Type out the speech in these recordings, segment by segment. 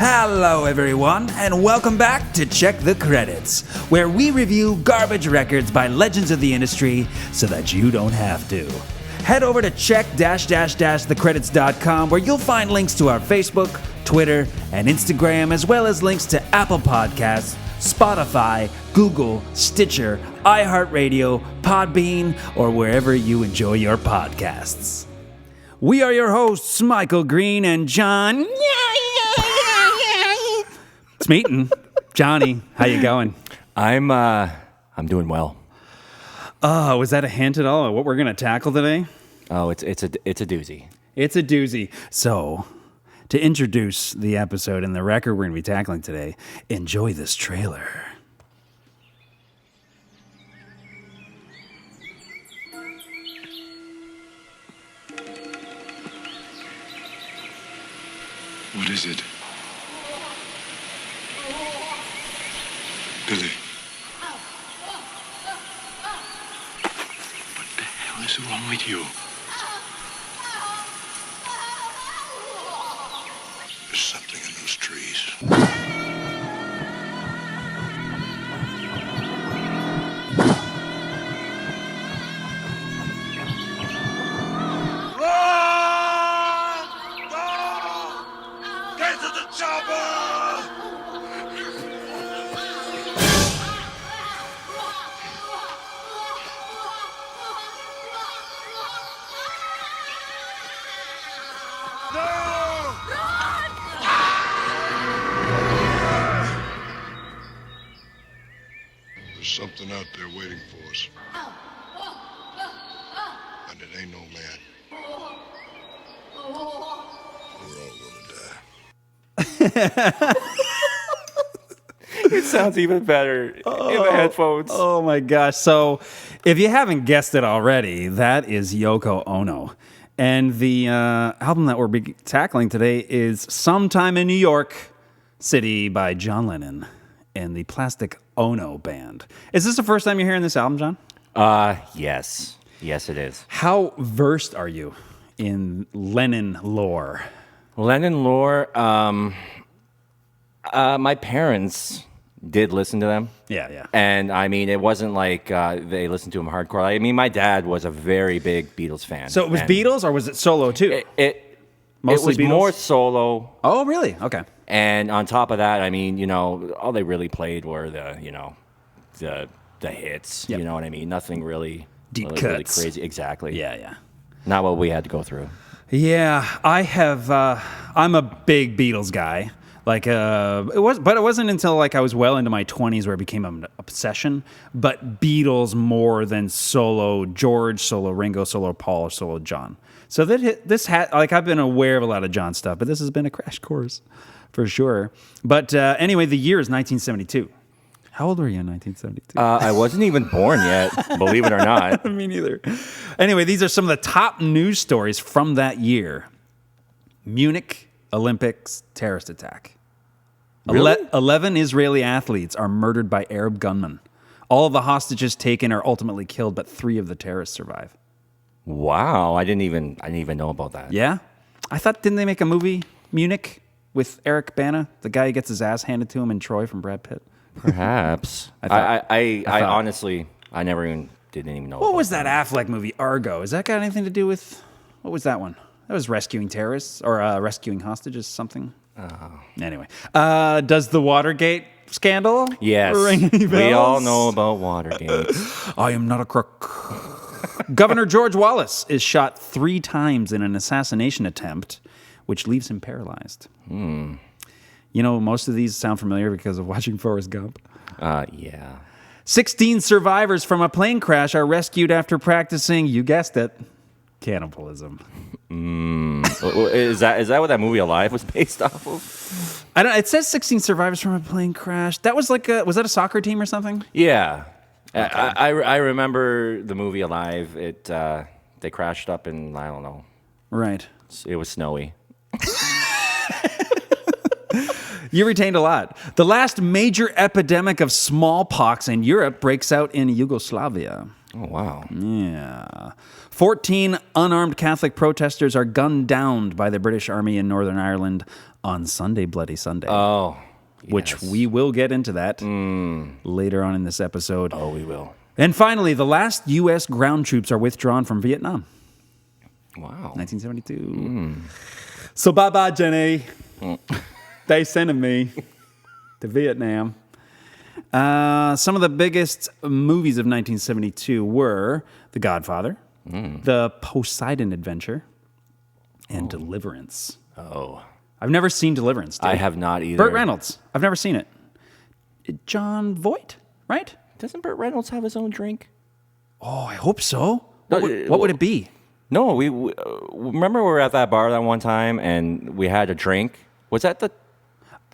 Hello, everyone, and welcome back to Check the Credits, where we review garbage records by legends of the industry so that you don't have to. Head over to check-thecredits.com, where you'll find links to our Facebook, Twitter, and Instagram, as well as links to Apple Podcasts, Spotify, Google, Stitcher, iHeartRadio, Podbean, or wherever you enjoy your podcasts. We are your hosts, Michael Green and John Smeaton. Johnny, how you going? I'm doing well. Oh, was that a hint at all at what we're going to tackle today? Oh, it's a doozy. It's a doozy. So, to introduce the episode and the record we're going to be tackling today, enjoy this trailer. What is it? Billy. What the hell is wrong with you? There's something in those trees. Get to the chopper! There's something out there waiting for us. And it ain't no man. We're all gonna die. It sounds even better in the headphones. Oh my gosh. So, if you haven't guessed it already, that is Yoko Ono. And the album that we're tackling today is Sometime in New York City by John Lennon and the Plastic Ono Band. Is this the first time you're hearing this album, John? Yes. Yes, it is. How versed are you in Lennon lore? Lennon lore, my parents did listen to them. Yeah. And, I mean, it wasn't like they listened to them hardcore. I mean, my dad was a very big Beatles fan. So it was Beatles, or was it solo, too? It Mostly was Beatles? more solo. Oh, really? Okay. And on top of that, I mean, you know, all they really played were the hits. Yep. You know what I mean? Nothing really Deep really cuts. crazy. Exactly. Yeah. Not what we had to go through. Yeah, I have. I'm a big Beatles guy. Like, it wasn't until like I was well into my 20s where it became an obsession. But Beatles more than solo George, solo Ringo, solo Paul, or solo John. So I've been aware of a lot of John stuff, but this has been a crash course for sure. But anyway, the year is 1972. How old were you in 1972? I wasn't even born yet, believe it or not. Me neither. Anyway, these are some of the top news stories from that year. Munich Olympics terrorist attack. Really? 11 Israeli athletes are murdered by Arab gunmen. All of the hostages taken are ultimately killed, but 3 of the terrorists survive. Wow, I didn't even know about that. Yeah? I thought, didn't they make a movie, Munich, with Eric Bana? The guy who gets his ass handed to him in Troy from Brad Pitt? Perhaps. I honestly, I didn't even know. What was that Affleck movie, Argo? Has that got anything to do with, what was that one? That was rescuing terrorists, or rescuing hostages, something. Anyway, does the Watergate scandal Yes, ring any bells? we all know about Watergate. I am not a crook. Governor George Wallace is shot 3 times in an assassination attempt, which leaves him paralyzed. You know, most of these sound familiar because of watching Forrest Gump. Yeah. 16 survivors from a plane crash are rescued after practicing, you guessed it, cannibalism. Is that what that movie Alive was based off of? I don't. It says 16 survivors from a plane crash. That was like was that a soccer team or something? Yeah. Okay. I remember the movie Alive. They crashed up in, I don't know. Right. It was snowy. You retained a lot. The last major epidemic of smallpox in Europe breaks out in Yugoslavia. Oh, wow. Yeah. 14 unarmed Catholic protesters are gunned down by the British Army in Northern Ireland on Sunday, Bloody Sunday. Oh, which yes. we will get into that later on in this episode. Oh, we will. And finally, the last U.S. ground troops are withdrawn from Vietnam. Wow. 1972. So bye-bye, Jenny. They sending me to Vietnam. Some of the biggest movies of 1972 were The Godfather, The Poseidon Adventure, and Deliverance. Oh. I've never seen Deliverance. Dude. I have not either. Burt Reynolds. I've never seen it. John Voight, right? Doesn't Burt Reynolds have his own drink? Oh, I hope so. No, What would it be? No, we remember we were at that bar that one time and we had a drink. Was that the...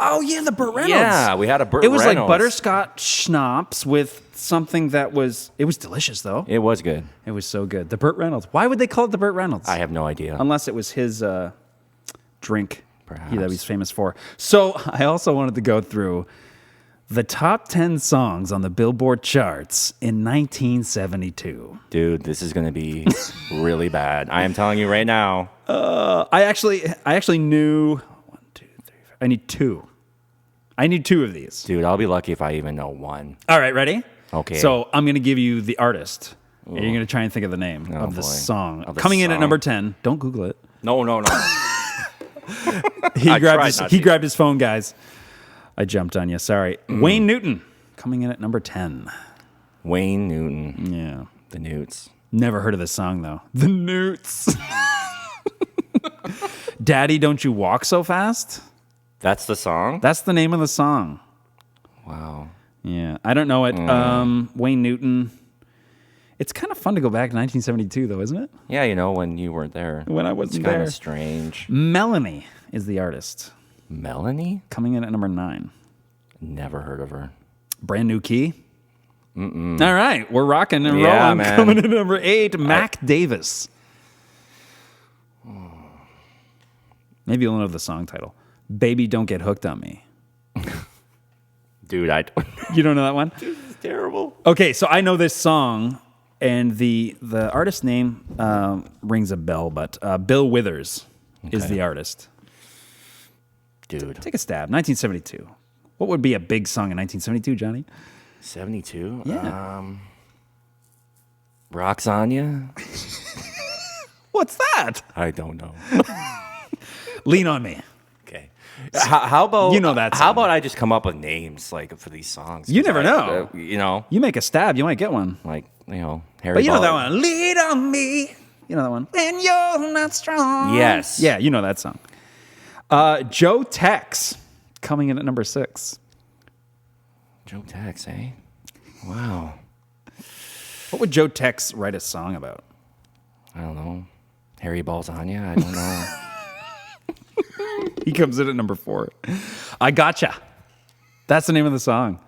Oh, yeah, the Burt Reynolds. Yeah, we had a Burt It was Reynolds. like butterscotch schnapps with something that was... It was delicious, though. It was good. It was so good. The Burt Reynolds. Why would they call it the Burt Reynolds? I have no idea. Unless it was his drink Perhaps. that he's famous for. So I also wanted to go through the top 10 songs on the Billboard charts in 1972. Dude, this is going to be really bad. I am telling you right now. I actually knew 1, 2, 3, 4. I need two. I need two of these. Dude, I'll be lucky if I even know one. All right, ready? Okay. So I'm going to give you the artist. And you're going to try and think of the name Oh, of the boy. song. Of the Coming in at song. number 10. Don't Google it. No. He I tried not to. grabbed his phone, guys. I jumped on you. Sorry. Wayne Newton. Coming in at number 10. Wayne Newton. Yeah. The Newts. Never heard of this song, though. The Newts. Daddy, Don't You Walk So Fast? That's the song? That's the name of the song. Wow. Yeah. I don't know it. Wayne Newton. It's kind of fun to go back to 1972, though, isn't it? Yeah, you know, when you weren't there. When I wasn't It's kind there. of strange. Melanie is the artist. Melanie? Coming in at number 9. Never heard of her. Brand New Key. All right. We're rocking and Yeah, rolling. man. Coming in at number 8. Mac Davis. Maybe you'll know the song title. Baby, Don't Get Hooked on Me. Dude, I don't... You don't know that one? This is terrible. Okay, so I know this song, and the artist name rings a bell, but Bill Withers is Okay. the artist. Dude. Take a stab. 1972. What would be a big song in 1972, Johnny? 72? Yeah. Roxania? What's that? I don't know. Lean on Me. Okay. How about... You know that How song. about I just come up with names, like, for these songs? You 'Cause never know. you know? You make a stab, you might get one. Like, you know, Harry But you know that Ball- one. Lean on me. You know that one. When you're not strong. Yes. Yeah, you know that song. Joe Tex coming in at number 6. Joe Tex, eh? Wow. What would Joe Tex write a song about? I don't know. Harry Balzania? I don't know. He comes in at number 4. I Gotcha. That's the name of the song.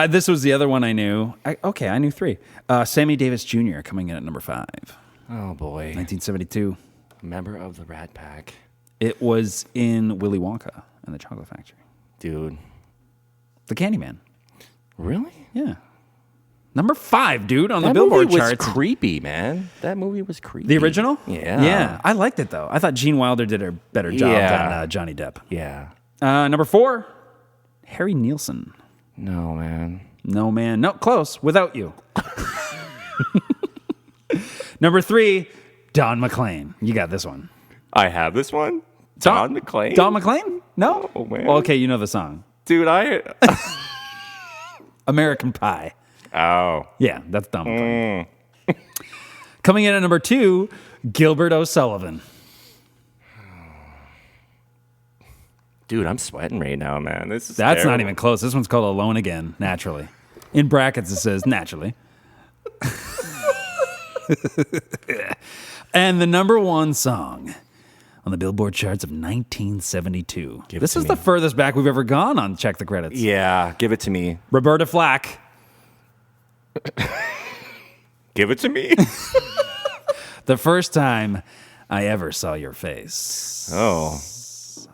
This was the other one I knew. I knew 3. Sammy Davis Jr. coming in at number 5. Oh, boy. 1972. Member of the Rat Pack. It was in Willy Wonka and the Chocolate Factory. Dude. The Candyman. Really? Yeah. Number 5, dude, on the That Billboard movie was charts. creepy, man. That movie was creepy. The original? Yeah. Yeah. I liked it, though. I thought Gene Wilder did a better job Yeah. than Johnny Depp. Yeah. Number 4, Harry Nilsson. No, man. No, man. No, close. Without You. Number 3, Don McLean. You got this one. I have this one. Don McLean? Don McLean? No? Oh, man. Well, okay, you know the song. Dude, American Pie. Oh. Yeah, that's Don McLean. Coming in at number 2, Gilbert O'Sullivan. Dude, I'm sweating right now, man. This is That's not terrible. even close. This one's called Alone Again, Naturally. In brackets, it says Naturally. And the number 1 song on the Billboard charts of 1972. Give it This to is me. the furthest back we've ever gone on Check the Credits. Yeah, give it to me. Roberta Flack. Give it to me. The First Time I Ever Saw Your Face. Oh.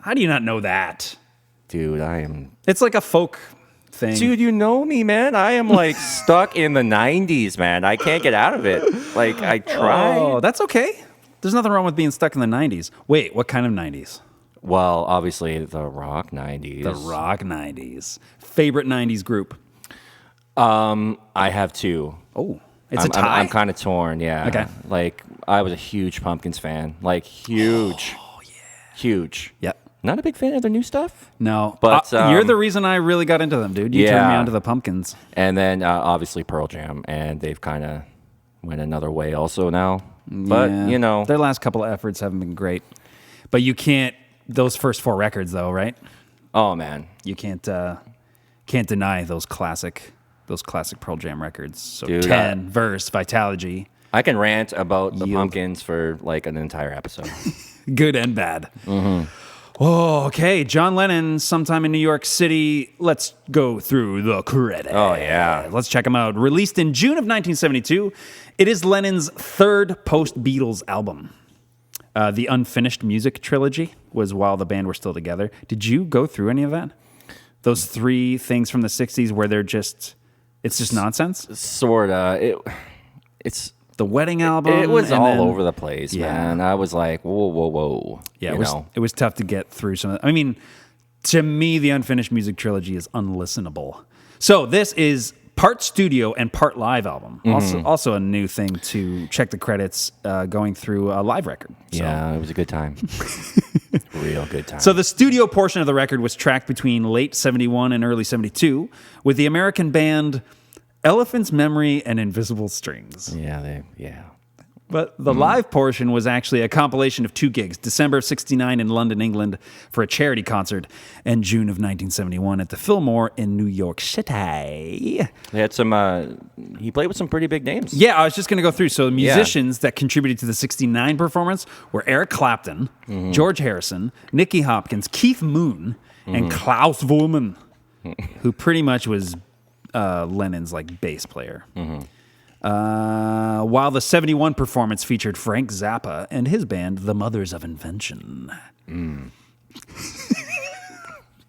How do you not know that? Dude, I am... It's like a folk thing. Dude, you know me, man. I am like stuck in the 90s, man. I can't get out of it. Like, I tried. Oh, that's okay. There's nothing wrong with being stuck in the 90s. Wait, what kind of 90s? Well, obviously, the rock 90s. The rock 90s. Favorite 90s group? I have two. Oh, it's a tie? I'm kind of torn, yeah. Okay. Like, I was a huge Pumpkins fan. Like, huge. Oh, yeah. Huge. Yep. Not a big fan of their new stuff. No, But, you're the reason I really got into them, dude. You turned me on to the Pumpkins. And then, obviously, Pearl Jam. And they've kind of went another way also now. But, Yeah. Their last couple of efforts haven't been great. But you can't, those first 4 records, though, right? Oh, man. You can't deny those classic Pearl Jam records. So Dude, 10, Verse, Vitalogy. I can rant about the Yield. Pumpkins for like an entire episode. Good and bad. Oh, okay. John Lennon, Sometime in New York City. Let's go through the credits. Oh, yeah. Let's check them out. Released in June of 1972, it is Lennon's third post-Beatles album. The Unfinished Music trilogy was while the band were still together. Did you go through any of that? Those 3 things from the 60s where it's just nonsense? Sorta. It's The Wedding album. It was and all then- over the place, man. I was like, whoa. Yeah, you know? it was tough to get through some of that. I mean, to me, the Unfinished Music trilogy is unlistenable. So this is part studio and part live album. Also a new thing to check the credits going through a live record. So. Yeah, it was a good time. Real good time. So the studio portion of the record was tracked between late 71 and early 72 with the American band Elephant's Memory and Invisible Strings. yeah. But the live portion was actually a compilation of 2 gigs, December of 69 in London, England, for a charity concert, and June of 1971 at the Fillmore in New York City. They had some, he played with some pretty big names. Yeah, I was just going to go through. So the musicians that contributed to the 69 performance were Eric Clapton, George Harrison, Nicky Hopkins, Keith Moon, and Klaus Voormann, who pretty much was Lennon's like bass player. While the 71 performance featured Frank Zappa and his band, The Mothers of Invention.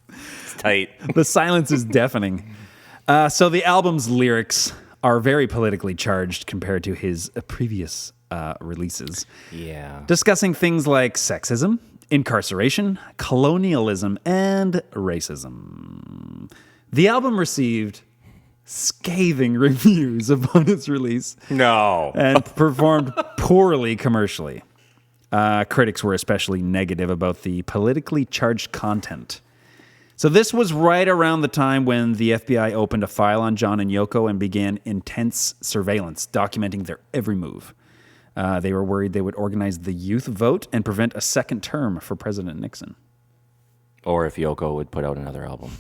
It's tight. The silence is deafening. So the album's lyrics are very politically charged compared to his previous releases. Yeah. Discussing things like sexism, incarceration, colonialism, and racism. The album received scathing reviews upon its release. No. And performed poorly commercially. Critics were especially negative about the politically charged content. So this was right around the time when the FBI opened a file on John and Yoko and began intense surveillance, documenting their every move. They were worried they would organize the youth vote and prevent a second term for President Nixon. Or if Yoko would put out another album.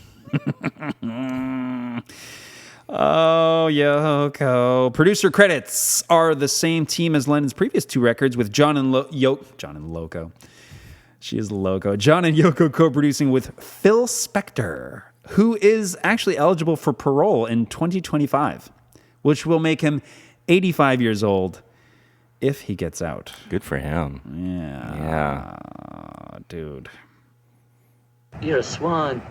Oh, Yoko. Producer credits are the same team as Lennon's previous 2 records with John and Loco. She is Loco. John and Yoko co-producing with Phil Spector, who is actually eligible for parole in 2025, which will make him 85 years old if he gets out. Good for him. Yeah. Dude. You're a swan.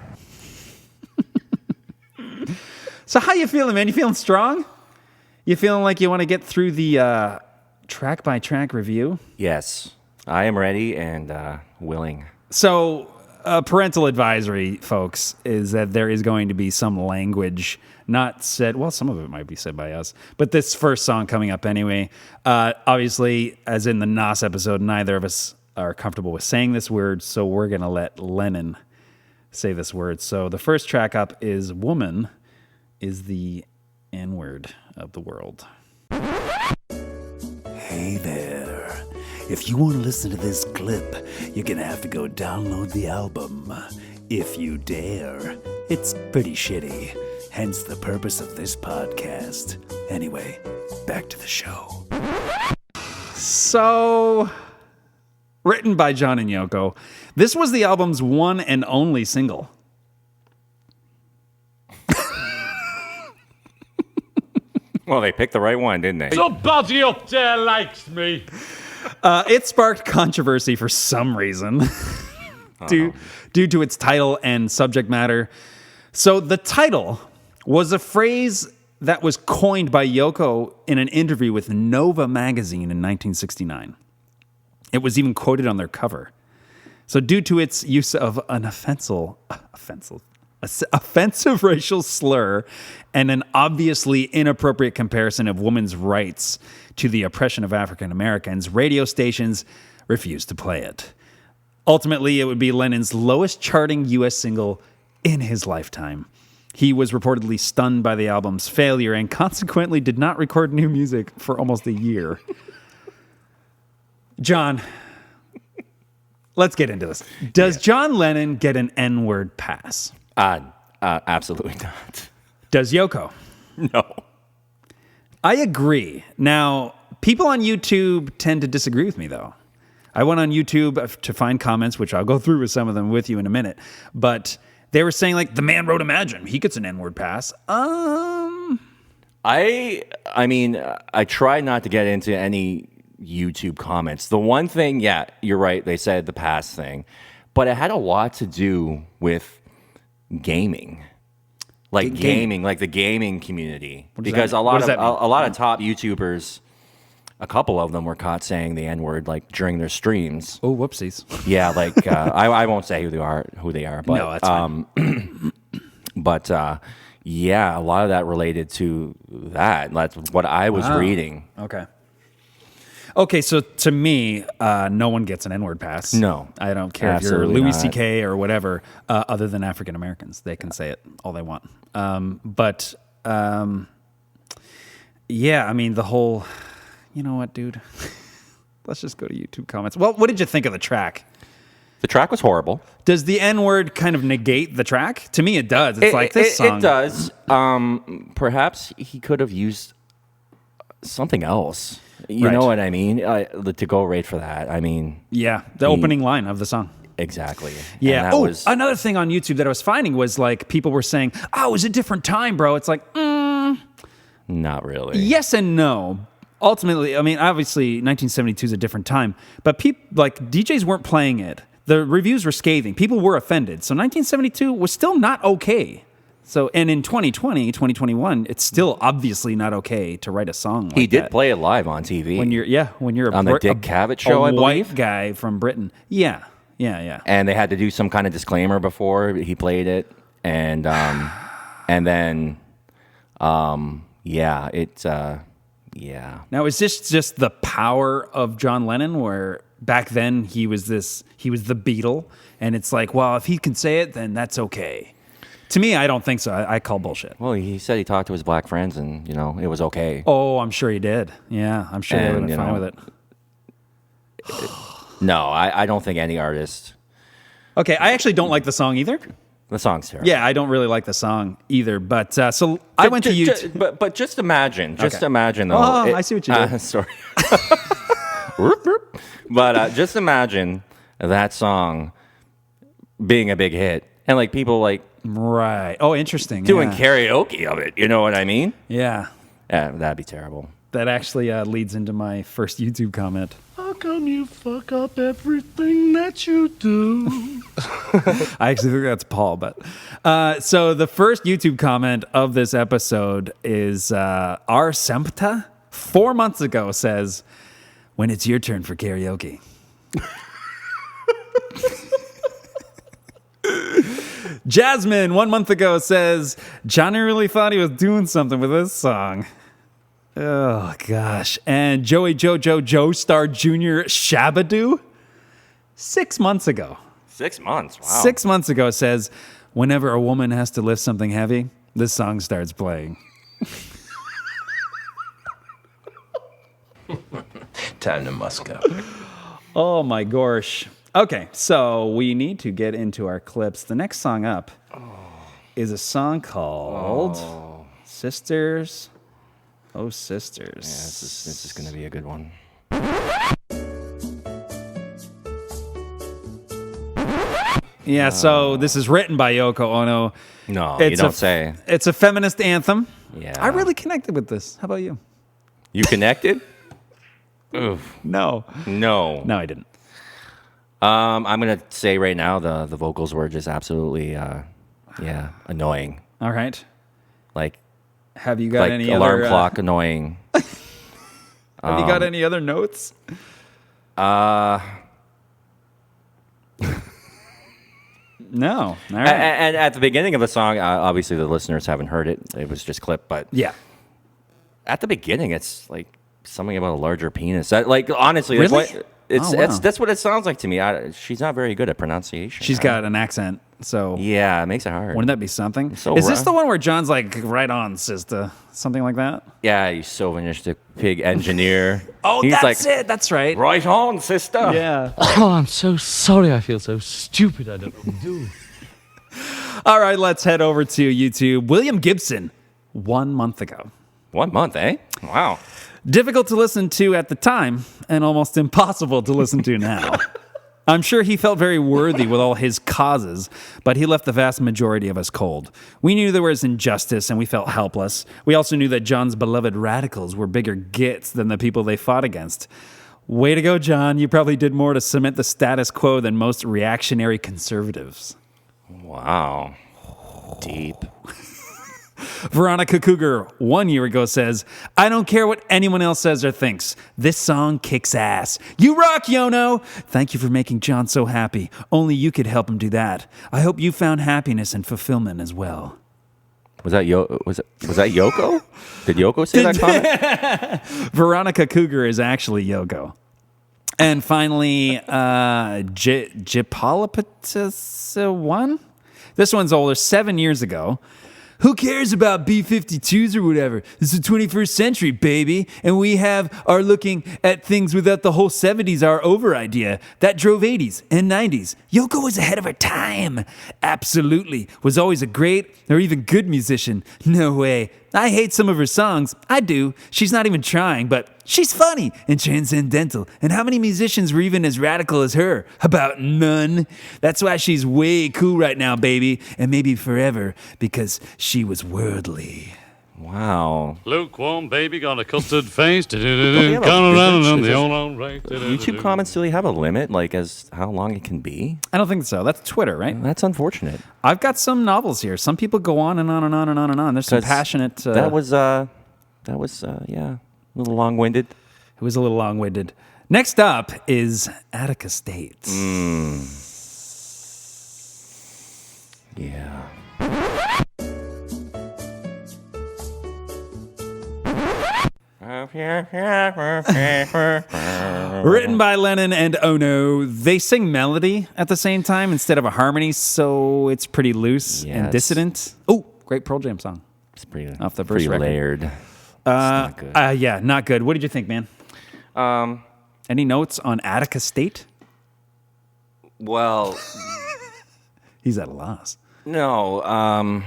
So how you feeling, man? You feeling strong? You feeling like you want to get through the track-by-track review? Yes. I am ready and willing. So parental advisory, folks, is that there is going to be some language not said. Well, some of it might be said by us. But this first song coming up anyway, obviously, as in the Nas episode, neither of us are comfortable with saying this word, so we're going to let Lennon say this word. So the first track up is Woman is the N-word of the world. Hey there. If you want to listen to this clip, you're going to have to go download the album. If you dare. It's pretty shitty. Hence the purpose of this podcast. Anyway, back to the show. So, written by John and Yoko, this was the album's one and only single. Well, they picked the right one, didn't they? Somebody up there likes me. It sparked controversy for some reason due to its title and subject matter. So the title was a phrase that was coined by Yoko in an interview with Nova magazine in 1969. It was even quoted on their cover. So due to its use of an offensive racial slur and an obviously inappropriate comparison of women's rights to the oppression of African Americans, radio stations refused to play it. Ultimately, it would be Lennon's lowest charting U.S. single in his lifetime. He was reportedly stunned by the album's failure and consequently did not record new music for almost a year. John, let's get into this. Does John Lennon get an N-word pass? Absolutely not. Does Yoko? No. I agree. Now, people on YouTube tend to disagree with me, though. I went on YouTube to find comments, which I'll go through with some of them with you in a minute. But they were saying, like, the man wrote Imagine. He gets an N-word pass. I mean, I try not to get into any YouTube comments. The one thing, yeah, you're right. They said the pass thing. But it had a lot to do with gaming. Like gaming, like the gaming community. Because a lot of top YouTubers, a couple of them were caught saying the N-word like during their streams. Oh, whoopsies. Yeah, like I won't say who they are, but no, that's fine. But yeah, a lot of that related to that. That's what I was reading. Okay, so to me, no one gets an N-word pass. No. I don't care Absolutely if you're Louis not. C.K. or whatever, other than African Americans. They can say it all they want. Yeah, I mean, the whole... You know what, dude? Let's just go to YouTube comments. Well, what did you think of the track? The track was horrible. Does the N-word kind of negate the track? To me, it does. It's like this song. It does. Perhaps he could have used something else. You know what I mean? To go right for that. I mean... Yeah, the opening line of the song. Exactly. Yeah. Another thing on YouTube that I was finding was like people were saying, "Oh, it was a different time, bro." It's like, not really. Yes and no. Ultimately, I mean, obviously, 1972 is a different time, but DJs weren't playing it. The reviews were scathing. People were offended. So 1972 was still not okay. So, and in 2020, 2021, it's still obviously not okay to write a song like that. He did play it live on TV. When you're on the Dick Cavett show, I believe. White guy from Britain. Yeah. And they had to do some kind of disclaimer before he played it, and then yeah. Now, is this just the power of John Lennon, where back then he was the Beatle, and it's like, well, if he can say it, then that's okay. To me, I don't think so. I call bullshit. Well, he said he talked to his black friends, and it was okay. Oh, I'm sure he did. Yeah, I'm sure they would have been fine with it. No, I don't think any artist. Okay, I actually don't like the song either. The song's terrible. Yeah, I don't really like the song either. But so I went to YouTube. But just imagine, imagine though. Oh, I see what you did. Sorry. But just imagine that song being a big hit, and like people like right. Oh, interesting. Doing karaoke of it. You know what I mean? Yeah. That'd be terrible. That actually leads into my first YouTube comment. How come you fuck up everything that you do? I actually think that's Paul, but so the first YouTube comment of this episode is R. Sempta 4 months ago says, "When it's your turn for karaoke." Jasmine 1 month ago says, "Johnny really thought he was doing something with this song." Oh, gosh. And Joey Joe Star Jr. Shabadoo 6 months ago. 6 months? Wow. 6 months ago says, "Whenever a woman has to lift something heavy, this song starts playing." Time to Moscow. Oh, my gosh. Okay, so we need to get into our clips. The next song up is a song called Sisters... Oh, Sisters. Yeah, this is going to be a good one. Yeah, so this is written by Yoko Ono. No, you don't say. It's a feminist anthem. Yeah. I really connected with this. How about you? You connected? Oof. No, I didn't. I'm going to say right now the vocals were just absolutely Yeah, annoying. All right. Like Have you got any alarm other clock annoying. Have you got any other notes? No. All right. And at the beginning of the song, obviously the listeners haven't heard it. It was just clipped, but Yeah. at the beginning, it's like something about a larger penis. Like honestly, Really? that's what it sounds like to me. She's not very good at pronunciation. She's got an accent, so Yeah, it makes it hard. wouldn't that be something? So Is this rough. the one where John's like, right on, sister? Something like that? Yeah, you chauvinistic pig engineer. Oh, He's that's like, it. That's right. Right on, sister. Yeah. Oh, I'm so sorry. I feel so stupid. I don't know what to do. All right, let's head over to YouTube. William Gibson, 1 month ago. 1 month, eh? Wow. Difficult to listen to at the time and almost impossible to listen to now. I'm sure he felt very worthy with all his causes, but he left the vast majority of us cold. We knew there was injustice and we felt helpless. We also knew that John's beloved radicals were bigger gits than the people they fought against. Way to go, John. You probably did more to cement the status quo than most reactionary conservatives. Wow. Deep. Veronica Cougar 1 year ago says, I don't care what anyone else says or thinks. This song kicks ass. You rock, Yono! Thank you for making John so happy. Only you could help him do that. I hope you found happiness and fulfillment as well. Was that Yoko? Did Yoko say that comment? Veronica Cougar is actually Yoko. And finally, Jipalapatis 1? This one's older, 7 years ago. Who cares about B-52s or whatever? It's the 21st century, baby. And we are looking at things without the whole 70s are over idea. That drove 80s and 90s. Yoko was ahead of her time. Absolutely. Was always a great or even good musician. No way. I hate some of her songs. I do. She's not even trying, but she's funny and transcendental. And how many musicians were even as radical as her? About none. That's why she's way cool right now, baby. And maybe forever, because she was worldly. Wow. Lukewarm baby got a custard face. Don't they have a- Gone around is on it- the old right. YouTube comments, do they have a limit, like as how long it can be? I don't think so. That's Twitter, right? That's unfortunate. I've got some novels here. Some people go on and on and on and on and on. There's some 'Cause passionate... That was yeah, a little long-winded. It was a little long-winded. Next up is Attica State. Yeah. Written by Lennon and Ono. They sing melody at the same time instead of a harmony, so it's pretty loose Yeah, and it's- dissident. Oh, great Pearl Jam song. It's pretty, Off the first pretty record. layered. It's not good. Yeah, not good. What did you think, man? Any notes on Attica State? Well, He's at a loss. no.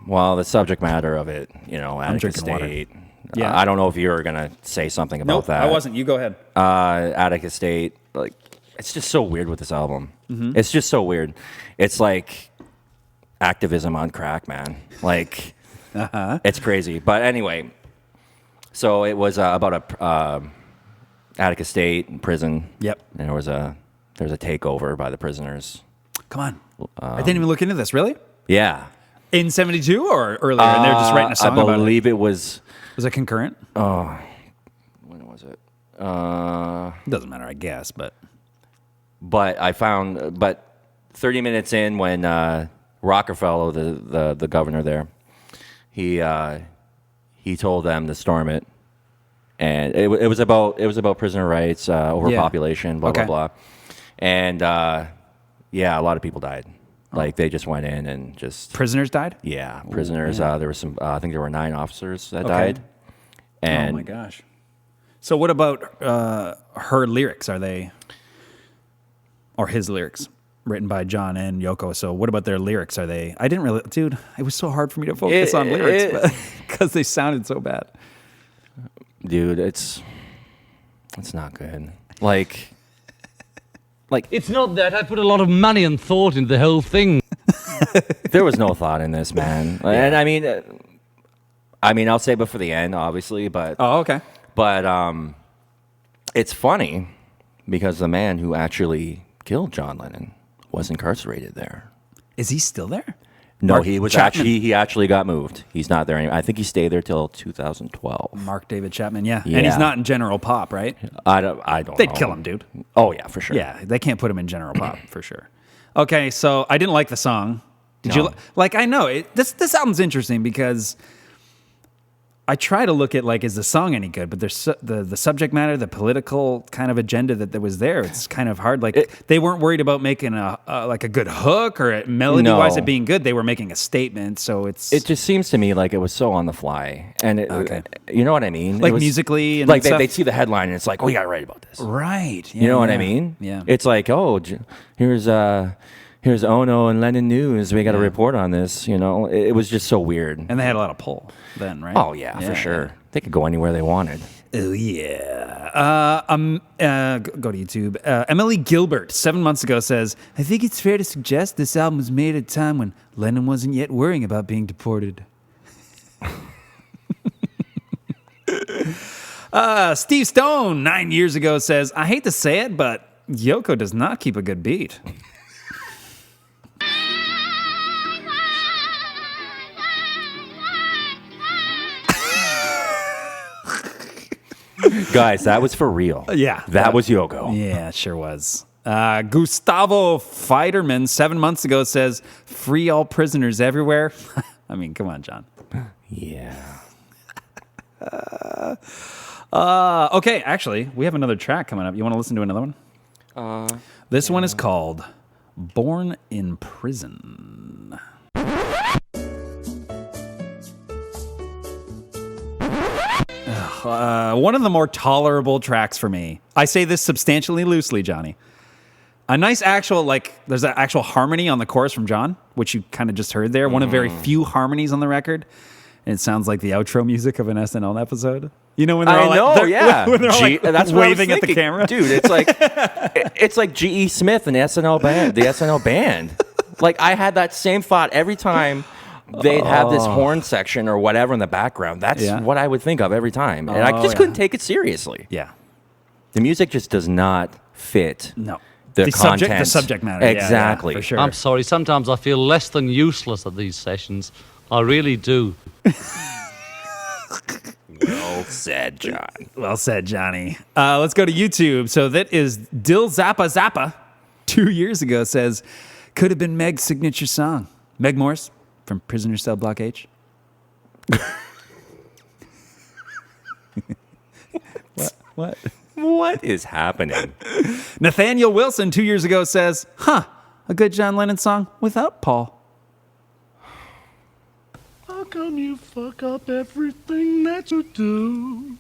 Well, the subject matter of it, Attica drinking water. State. Yeah. I don't know if you were gonna say something about that. I wasn't. You go ahead. Attica State, like, it's just so weird with this album. It's just so weird. It's like activism on crack, man. Like, it's crazy. But anyway, so it was about a Attica State prison. Yep. And there's a takeover by the prisoners. Come on. I didn't even look into this. Really? Yeah. In 72 or earlier? And they're just writing a song I about it. believe it was. Was it concurrent? When was it? It doesn't matter, I guess, but... But 30 minutes in, when Rockefeller, the governor there, he told them to storm it, and it was about prisoner rights, overpopulation, blah Okay. blah blah, and yeah, a lot of people died. Like, they just went in and just Prisoners died? yeah, prisoners. There were some. I think there were 9 officers that Okay. died. And Oh my gosh. So what about her lyrics? Are they, or his lyrics, written by John and Yoko? So what about their lyrics? Are they? I didn't really, dude. It was so hard for me to focus on lyrics because they sounded so bad. dude, it's not good. Like It's not that. I put a lot of money and thought into the whole thing. there was no thought in this, man. And I mean, I'll save it for the end, obviously, but Oh, okay. it's funny because the man who actually killed John Lennon was incarcerated there. Is he still there? No, Mark he was Chapman. he actually got moved. He's not there anymore. I think he stayed there till 2012. Mark David Chapman, yeah. Yeah. And he's not in General Pop, right? I don't They'd know. kill him, dude. Oh yeah, for sure. Yeah, they can't put him in General Pop for sure. Okay, so I didn't like the song. Did No. you like? I know this album's interesting because I try to look at like, is the song any good? But there's the subject matter, the political kind of agenda that was there. It's kind of hard. Like they weren't worried about making a good hook or melody wise it being good. They were making a statement. So it just seems to me like it was so on the fly, and you know what I mean? Like It was, musically and like stuff? they'd see the headline and it's like, we got to write about this. right. You know what I mean? Yeah. It's like, oh, here's Ono and Lennon news. We got to report on this. You know, it was just so weird. And they had a lot of pull then, right? Oh yeah, for sure. They could go anywhere they wanted. Oh yeah. Go to YouTube. Emily Gilbert 7 months ago says, "I think it's fair to suggest this album was made at a time when Lennon wasn't yet worrying about being deported." Steve Stone 9 years ago says, "I hate to say it, but Yoko does not keep a good beat." Guys, that was for real. Yeah. That was Yoko. Yeah, it sure was. Gustavo Fiderman 7 months ago says, "Free all prisoners everywhere." I mean, come on, John. Yeah. Okay, actually, we have another track coming up. You want to listen to another one? This one is called "Born in Prison." One of the more tolerable tracks for me. I say this substantially loosely, Johnny. A nice actual, there's an actual harmony on the chorus from John, which you kind of just heard there. One of very few harmonies on the record. And it sounds like the outro music of an SNL episode. You know when they're all when they're all that's what I was waving at the thinking. camera, Dude. It's like G.E. Smith and the SNL band. Like I had that same thought every time they'd have this horn section or whatever in the background. That's what I would think of every time, and I just couldn't take it seriously. Yeah, the music just does not fit. no. The the subject matter. Exactly. Yeah, for sure. I'm sorry, sometimes I feel less than useless at these sessions. I really do. Well said, John. Well said, Johnny. Let's go to YouTube. So that is Dill Zappa Zappa 2 years ago says, "Could have been Meg's signature song." Meg Morse from Prisoner Cell Block H. What? What is happening? Nathaniel Wilson 2 years ago says, "Huh, a good John Lennon song without Paul." How come you fuck up everything that you do?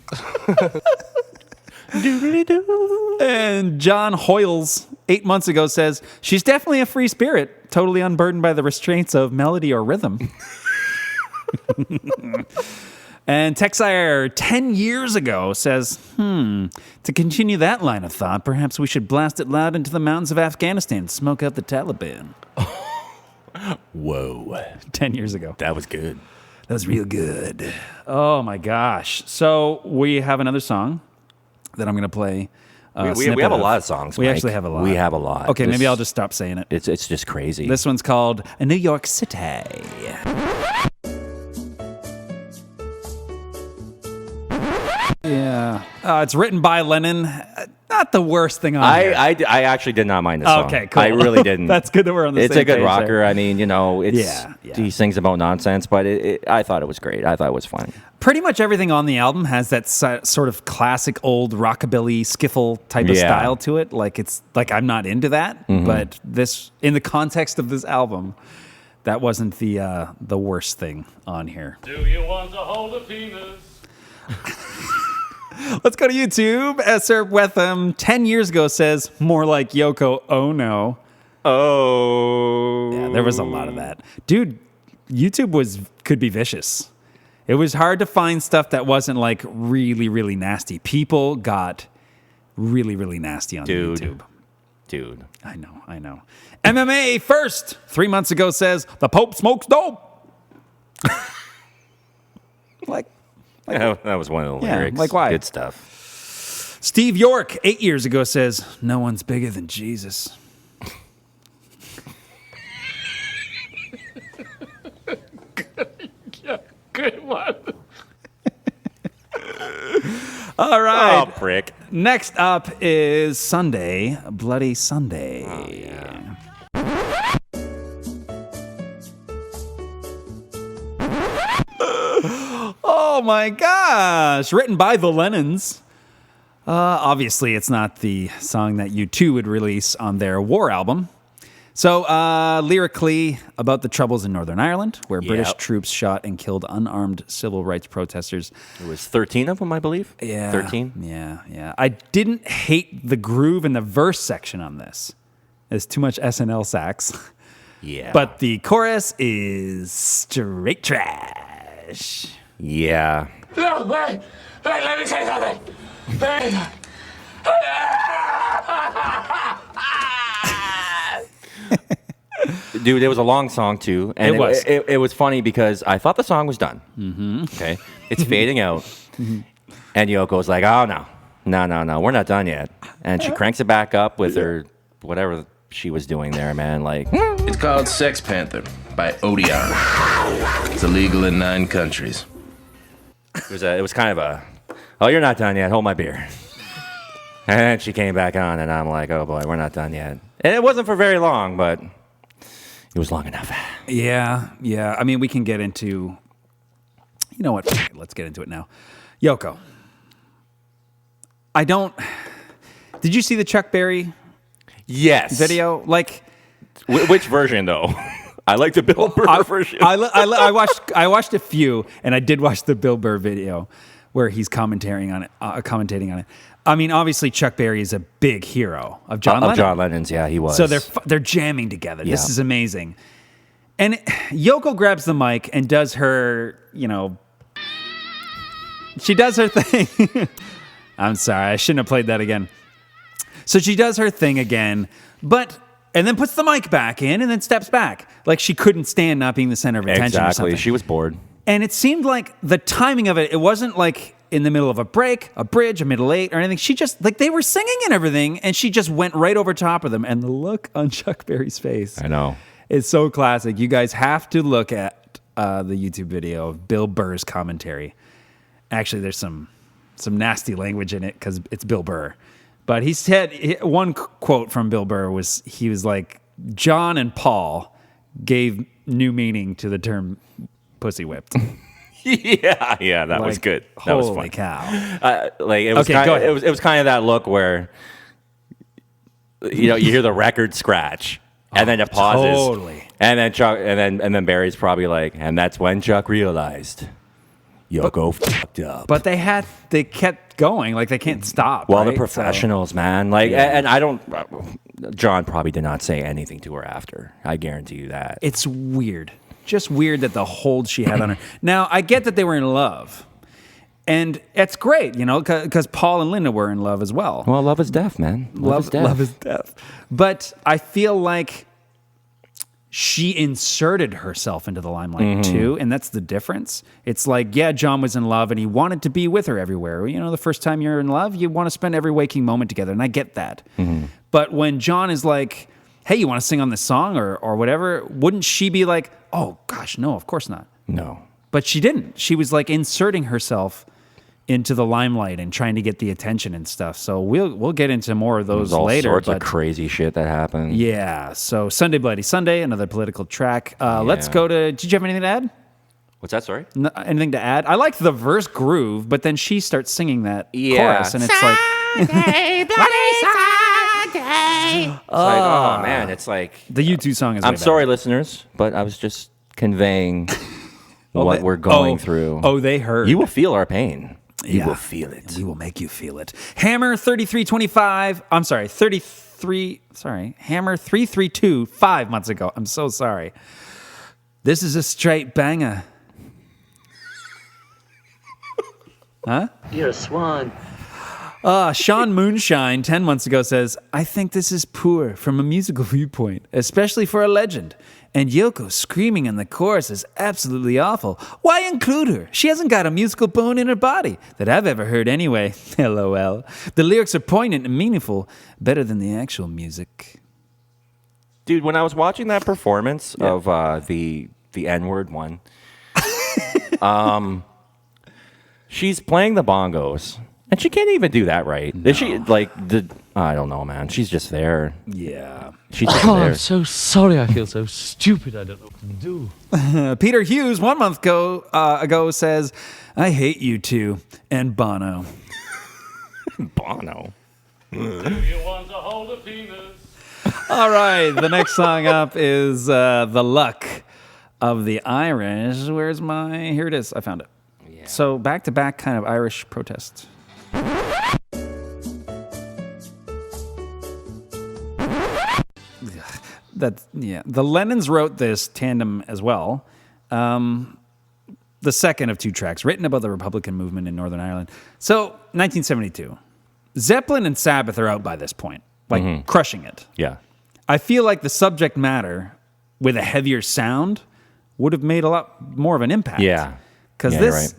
And John Hoyles 8 months ago says, "She's definitely a free spirit, totally unburdened by the restraints of melody or rhythm." And Texire 10 years ago says, "To continue that line of thought, perhaps we should blast it loud into the mountains of Afghanistan and smoke out the Taliban." Whoa. 10 years ago. That was good. That was real good. Oh my gosh. So we have another song that I'm going to play. We have a lot of songs. We Mike. actually have a lot. We have a lot. Okay, maybe I'll just stop saying it. It's just crazy. This one's called New York City. Yeah. It's written by Lennon. Not the worst thing on here. I actually did not mind this song. Okay, cool. I really didn't. That's good that we're on the It's same a good page rocker. there. I mean, you know, it's Yeah. he sings about nonsense, but I thought it was great. I thought it was fun. Pretty much everything on the album has that sort of classic old rockabilly skiffle type of Yeah. style to it. I'm not into that, but this, in the context of this album, that wasn't the worst thing on here. Do you want to hold a penis? Let's go to YouTube. Sir Wetham 10 years ago says, "More like Yoko Ono." Oh. Yeah, there was a lot of that. Dude, YouTube could be vicious. It was hard to find stuff that wasn't like really, really nasty. People got really, really nasty on YouTube. Dude. I know. MMA First 3 months ago says, "The Pope smokes dope." That was one of the Yeah, lyrics. like why? Good stuff. Steve York 8 years ago says, "No one's bigger than Jesus." good one. All right. Oh, prick. Next up is Sunday, Bloody Sunday. Oh, yeah. Oh my gosh. Written by the Lennons. Obviously, it's not the song that U2 would release on their War album. So, lyrically, about the troubles in Northern Ireland, where British troops shot and killed unarmed civil rights protesters. It was 13 of them, I believe. Yeah. 13? Yeah. I didn't hate the groove in the verse section on this. There's too much SNL sax. Yeah. But the chorus is straight trash. Yeah. No, wait, let me say something. Dude, it was a long song too, and It was. It was funny because I thought the song was done. Mm-hmm. Okay, it's fading out, and Yoko's like, "Oh no, we're not done yet," and she cranks it back up with her whatever she was doing there, man. Like, It's called Sex Panther by Odeon. It's illegal in 9 countries. it was kind of a, "Oh, you're not done yet. Hold my beer." And she came back on, and I'm like, "Oh boy, we're not done yet." And it wasn't for very long, but it was long enough. Yeah. I mean, we can get into... You know what? Let's get into it now. Yoko. I don't... Did you see the Chuck Berry Yes. video? Like... Which version, though? I like the Bill Burr version. I watched a few, and I did watch the Bill Burr video where he's commentating on it. I mean, obviously Chuck Berry is a big hero of John Lennon. Of John Lennon's, yeah, he was. So they're jamming together. This Yeah. is amazing. And Yoko grabs the mic and does her, she does her thing. I'm sorry, I shouldn't have played that again. So she does her thing again, and then puts the mic back in and then steps back. Like she couldn't stand not being the center of attention or Exactly. something. She was bored. And it seemed like the timing of it wasn't like in the middle of a break, a bridge, a middle eight, or anything. She just, like, they were singing and everything, and she just went right over top of them. And the look on Chuck Berry's face. I know. It's so classic. You guys have to look at the YouTube video of Bill Burr's commentary. Actually, there's some nasty language in it because it's Bill Burr. But he said, one quote from Bill Burr was, he was like, John and Paul gave new meaning to the term pussy whipped. yeah, that was good. That was Holy fun. cow. Like it was Okay, kind go of, ahead. it was kind of that look where you hear the record scratch and then it pauses. Totally. And then Chuck and then Barry's probably like, and that's when Chuck realized Yoko fucked up. But they kept going, like they can't stop. Well, right? the professionals, man. Like, and I don't. John probably did not say anything to her after. I guarantee you that. It's weird. Just weird that the hold she had on her. Now, I get that they were in love. And it's great, because Paul and Linda were in love as well. Well, love is death, man. Love is death. Love is death. But I feel like she inserted herself into the limelight too, and that's the difference. It's like, yeah, John was in love and he wanted to be with her everywhere. The first time you're in love, you want to spend every waking moment together, and I get that. But when John is like, hey, you want to sing on this song or whatever, wouldn't she be like, oh gosh, no, of course not. No. But she didn't. She was like inserting herself into the limelight and trying to get the attention and stuff. So we'll get into more of those There's all later. sorts but of crazy shit that happened. yeah, so Sunday Bloody Sunday, another political track. Let's go to, did you have anything to add? What's that, sorry? Anything to add? I like the verse groove, but then she starts singing that Yeah. chorus, and it's like, Sunday, bloody Sunday. It's like, oh, man, it's like... the U2 song is way I'm better. sorry, listeners, but I was just conveying what we're going through. Oh, they heard. You will feel our pain. You Yeah. will feel it. We will make you feel it. Hammer 3325. I'm sorry, 33. Sorry, Hammer 332. 5 months ago. I'm so sorry. This is a straight banger. You're a swan. Sean Moonshine 10 months ago says, I think this is poor from a musical viewpoint, especially for a legend. And Yoko screaming in the chorus is absolutely awful. Why include her? She hasn't got a musical bone in her body that I've ever heard anyway. LOL. The lyrics are poignant and meaningful, better than the actual music. Dude, when I was watching that performance of the N-word one, She's playing the bongos, and she can't even do that right. Is she like the? I don't know, man. She's just there. Yeah. She's just Oh, there. I'm so sorry. I feel so stupid. I don't know what to do. Peter Hughes 1 month ago says, "I hate you two and Bono." Bono. You want to hold a penis? All right, the next song up is "The Luck of the Irish." Where's my? Here it is. I found it. Yeah. So back-to-back kind of Irish protests. The Lennons wrote this tandem as well. The second of two tracks written about the Republican movement in Northern Ireland. So 1972, Zeppelin and Sabbath are out by this point, like crushing it. Yeah. I feel like the subject matter with a heavier sound would have made a lot more of an impact. Yeah. Because Yeah, you're right.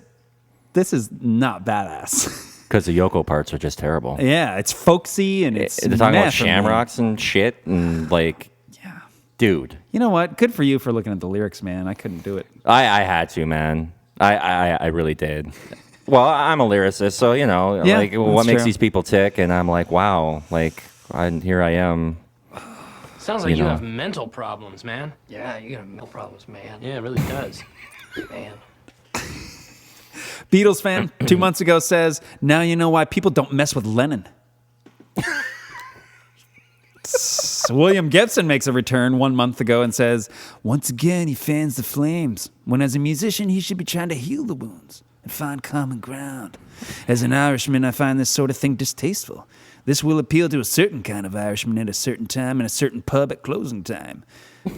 this is not badass. Because the Yoko parts are just terrible. Yeah, it's folksy and it's They're talking about meh for me. shamrocks and shit and like, Yeah. dude. You know what? Good for you for looking at the lyrics, man. I couldn't do it. I had to, man. I really did. Well, I'm a lyricist, so you know, Yeah, like what that's makes true. these people tick, and I'm like, wow, like here I am. Sounds like You you know. have mental problems, man. Yeah, you got mental problems, man. Yeah, it really does. Man. Beatles fan 2 months ago says, "Now you know why people don't mess with Lennon." William Gibson makes a return 1 month ago and says, "Once again, he fans the flames, when as a musician, he should be trying to heal the wounds and find common ground. As an Irishman, I find this sort of thing distasteful. This will appeal to a certain kind of Irishman at a certain time in a certain pub at closing time.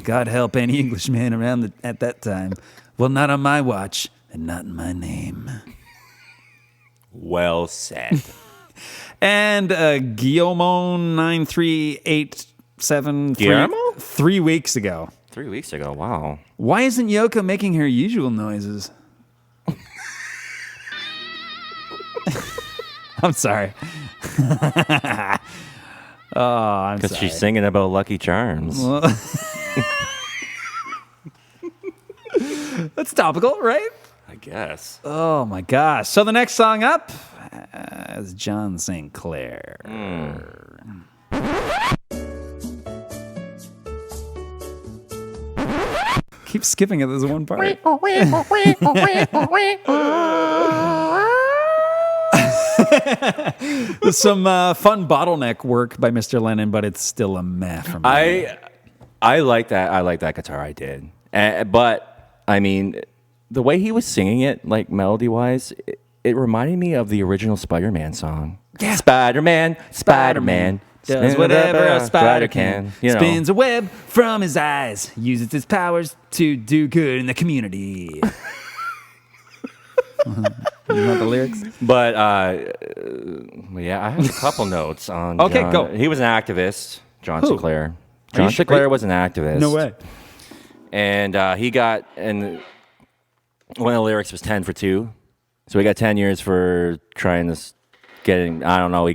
God help any Englishman around at that time. Well, not on my watch and not in my name." Well said. And Guillermo 9387 Guillermo? 3 weeks ago. 3 weeks ago. Wow. Why isn't Yoko making her usual noises? I'm sorry. I'm Because sorry. she's singing about Lucky Charms. That's topical, right? I guess. Oh my gosh. So the next song up is John St. Clair. Keep skipping it. There's one part. There's some fun bottleneck work by Mr. Lennon, but it's still a meh for me. I like that. I like that guitar. I did. But I mean, the way he was singing it, like melody wise, it reminded me of the original Spider-Man song. Yeah. Spider-Man, Spider-Man. Does whatever a spider can. You know. Spins a web from his eyes. Uses his powers to do good in the community. You know the lyrics? But yeah, I have a couple notes on. Okay, John. go. He was an activist, John Who? Sinclair. John Sinclair was an activist. No way. And he got, and one of the lyrics was 10 for 2. So he got 10 years for trying to getting, I don't know, he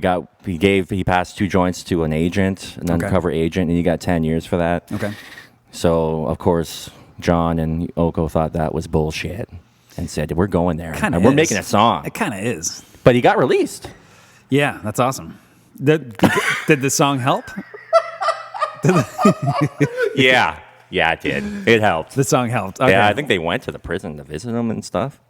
passed 2 joints to an agent, an undercover agent, and he got 10 years for that. Okay. So, of course, John and Oko thought that was bullshit and said, we're going there. Kinda and we're is. making a song. It kind of is. But he got released. Yeah, that's awesome. Did the song help? Yeah. Yeah, it did. It helped. The song helped. Okay. Yeah, I think they went to the prison to visit him and stuff.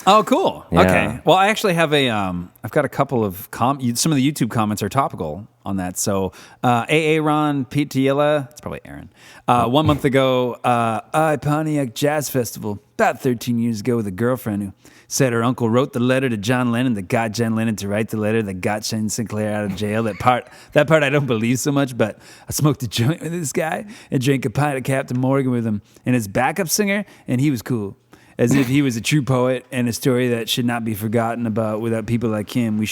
Oh, cool. Yeah. Okay. Well, I actually have I've got a couple of some of the YouTube comments are topical on that. So, Aaron Pietila, it's probably Aaron. 1 month ago, I Pontiac Jazz Festival about 13 years ago with a girlfriend who said her uncle wrote the letter to John Lennon that got John Lennon to write the letter that got Shane Sinclair out of jail. That part I don't believe so much, but I smoked a joint with this guy and drank a pint of Captain Morgan with him and his backup singer, and he was cool. As if he was a true poet and a story that should not be forgotten about. Without people like him, we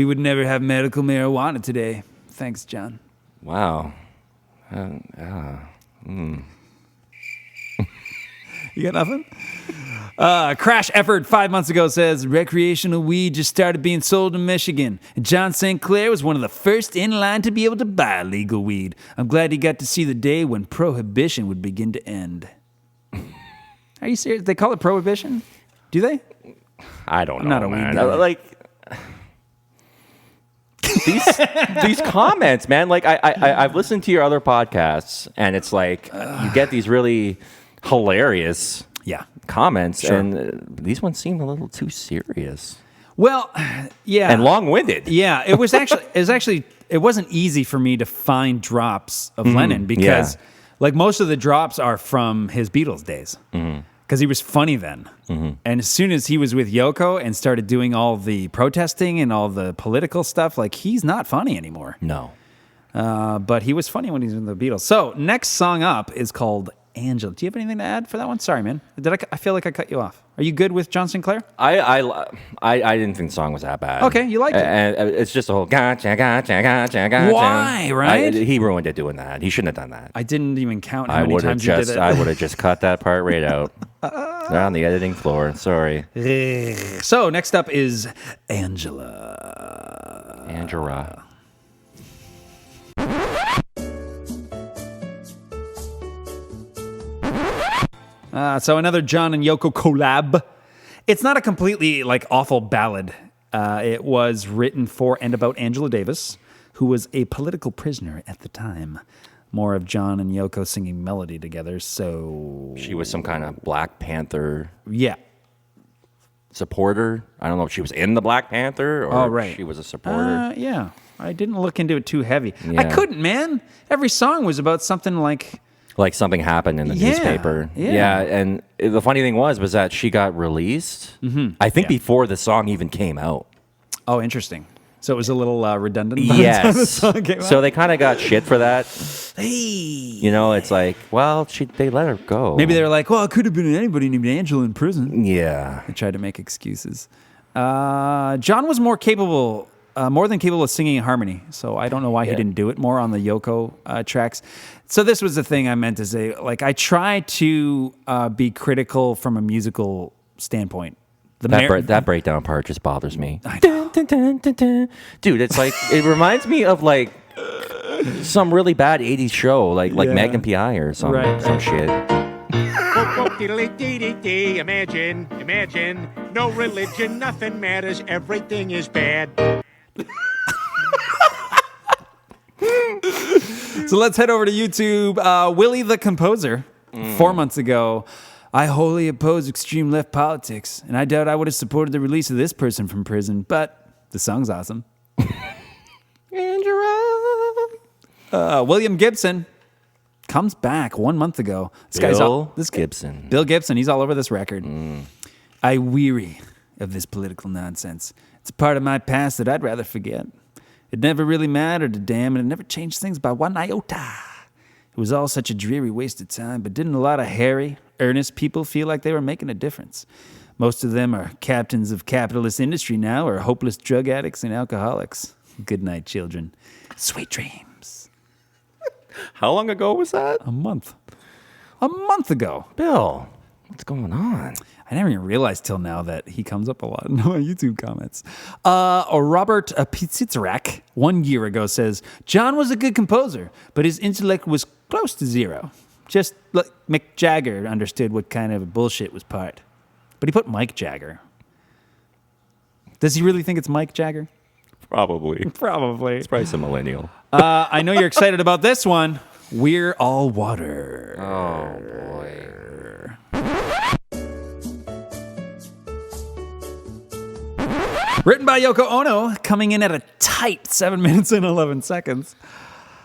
would never have medical marijuana today. Thanks, John. Wow. You got nothing? Crash Effort 5 months ago says, recreational weed just started being sold in Michigan. And John St. Clair was one of the first in line to be able to buy legal weed. I'm glad he got to see the day when prohibition would begin to end. Are you serious? They call it prohibition? Do they? I don't know, not a man. weed guy. Like these comments, man. Like I've listened to your other podcasts, and it's like you get these really hilarious Yeah. comments, Sure. and these ones seem a little too serious Well, yeah. and long-winded. Yeah, it wasn't easy for me to find drops of Lennon because like most of the drops are from his Beatles days. Because he was funny then. And as soon as he was with Yoko and started doing all the protesting and all the political stuff, like he's not funny anymore. No. But he was funny when he was in the Beatles. So next song up is called Angela. Do you have anything to add for that one? Sorry, man. I feel like I cut you off. Are you good with John Sinclair? I didn't think the song was that bad. Okay, you liked it. And it's just a whole gotcha, gotcha, gotcha, gotcha. Why, right? He ruined it doing that. He shouldn't have done that. I didn't even count how I many would have times you did it. I would have just cut that part right out. They're on the editing floor. Sorry. So next up is Angela. Angela. So another John and Yoko collab. It's not a completely like awful ballad. It was written for and about Angela Davis, who was a political prisoner at the time. More of John and Yoko singing melody together. So She was some kind of Black Panther yeah. supporter. I don't know if she was in the Black Panther or right. she was a supporter. Yeah. I didn't look into it too heavy. Yeah. I couldn't, man. Every song was about something like Like something happened in the newspaper. Yeah. And the funny thing was that she got released, I think before the song even came out. oh, interesting. So it was a little redundant. by the time the Yes. song came out? So they kind of got shit for that. Hey. You know, it's like, well, they let her go. Maybe they were like, well, it could have been anybody named Angela in prison. Yeah. They tried to make excuses. John was more than capable of singing in harmony. So I don't know why he didn't do it more on the Yoko tracks. So this was the thing I meant to say. Like, I try to be critical from a musical standpoint. That breakdown part just bothers me. I know. Dun, dun, dun, dun. Dude, it's like, it reminds me of like some really bad 80s show, like Magnum PI or some shit. Imagine, no religion, nothing matters, everything is bad. So let's head over to YouTube. Willie the Composer, 4 months ago. I wholly oppose extreme left politics, and I doubt I would have supported the release of this person from prison, but the song's awesome. William Gibson comes back 1 month ago. Bill Gibson. Bill Gibson, he's all over this record. I weary of this political nonsense. It's a part of my past that I'd rather forget. It never really mattered a damn, and it never changed things by one iota. It was all such a dreary waste of time, but didn't a lot of hairy, earnest people feel like they were making a difference? Most of them are captains of capitalist industry now, or hopeless drug addicts and alcoholics. Good night, children. Sweet dreams. How long ago was that? A month ago. Bill, what's going on? I never even realized till now that he comes up a lot in my YouTube comments. Robert Pizzirak 1 year ago says, John was a good composer, but his intellect was close to zero. Just like Mick Jagger understood what kind of bullshit was part. But he put Mike Jagger. Does he really think it's Mike Jagger? Probably. Probably. It's probably some millennial. I know you're excited about this one. We're All Water. Oh, boy. Written by Yoko Ono, coming in at a tight 7 minutes and 11 seconds.